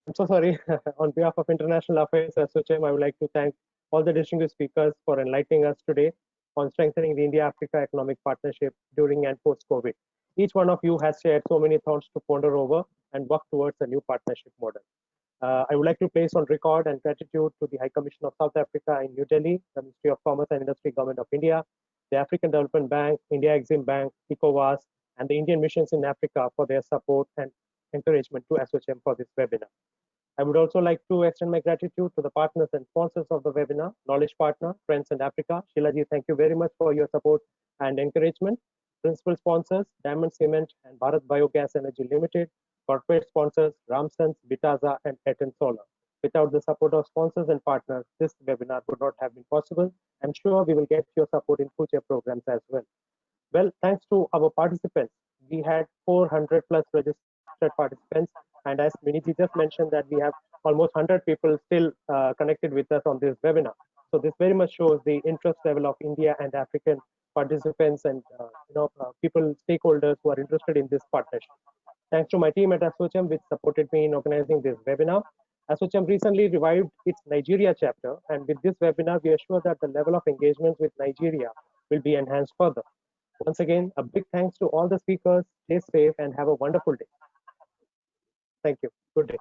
I'm so sorry. On behalf of International Affairs ASSOCHAM, I would like to thank all the distinguished speakers for enlightening us today on strengthening the India-Africa economic partnership during and post-COVID. Each one of you has shared so many thoughts to ponder over and work towards a new partnership model. I would like to place on record and gratitude to the High Commission of South Africa in New Delhi, the Ministry of Commerce and Industry, Government of India, the African Development Bank, India Exim Bank, ECOWAS, and the Indian missions in Africa for their support and encouragement to ASSOCHAM for this webinar. I would also like to extend my gratitude to the partners and sponsors of the webinar, Knowledge Partner, Friends in Africa. Sheilaji, thank you very much for your support and encouragement. Principal sponsors, Diamond Cement and Bharat Biogas Energy Limited. Corporate sponsors, Ramsons, Bitaza, and Etten Solar. Without the support of sponsors and partners, this webinar would not have been possible. I'm sure we will get your support in future programs as well. Well, thanks to our participants, we had 400 plus registered participants. And as Miniji just mentioned, that we have almost 100 people still connected with us on this webinar. So this very much shows the interest level of India and African participants and people, stakeholders who are interested in this partnership. Thanks to my team at ASSOCHAM, which supported me in organizing this webinar. ASSOCHAM recently revived its Nigeria chapter, and with this webinar, we are sure that the level of engagement with Nigeria will be enhanced further. Once again, a big thanks to all the speakers. Stay safe and have a wonderful day. Thank you. Good day.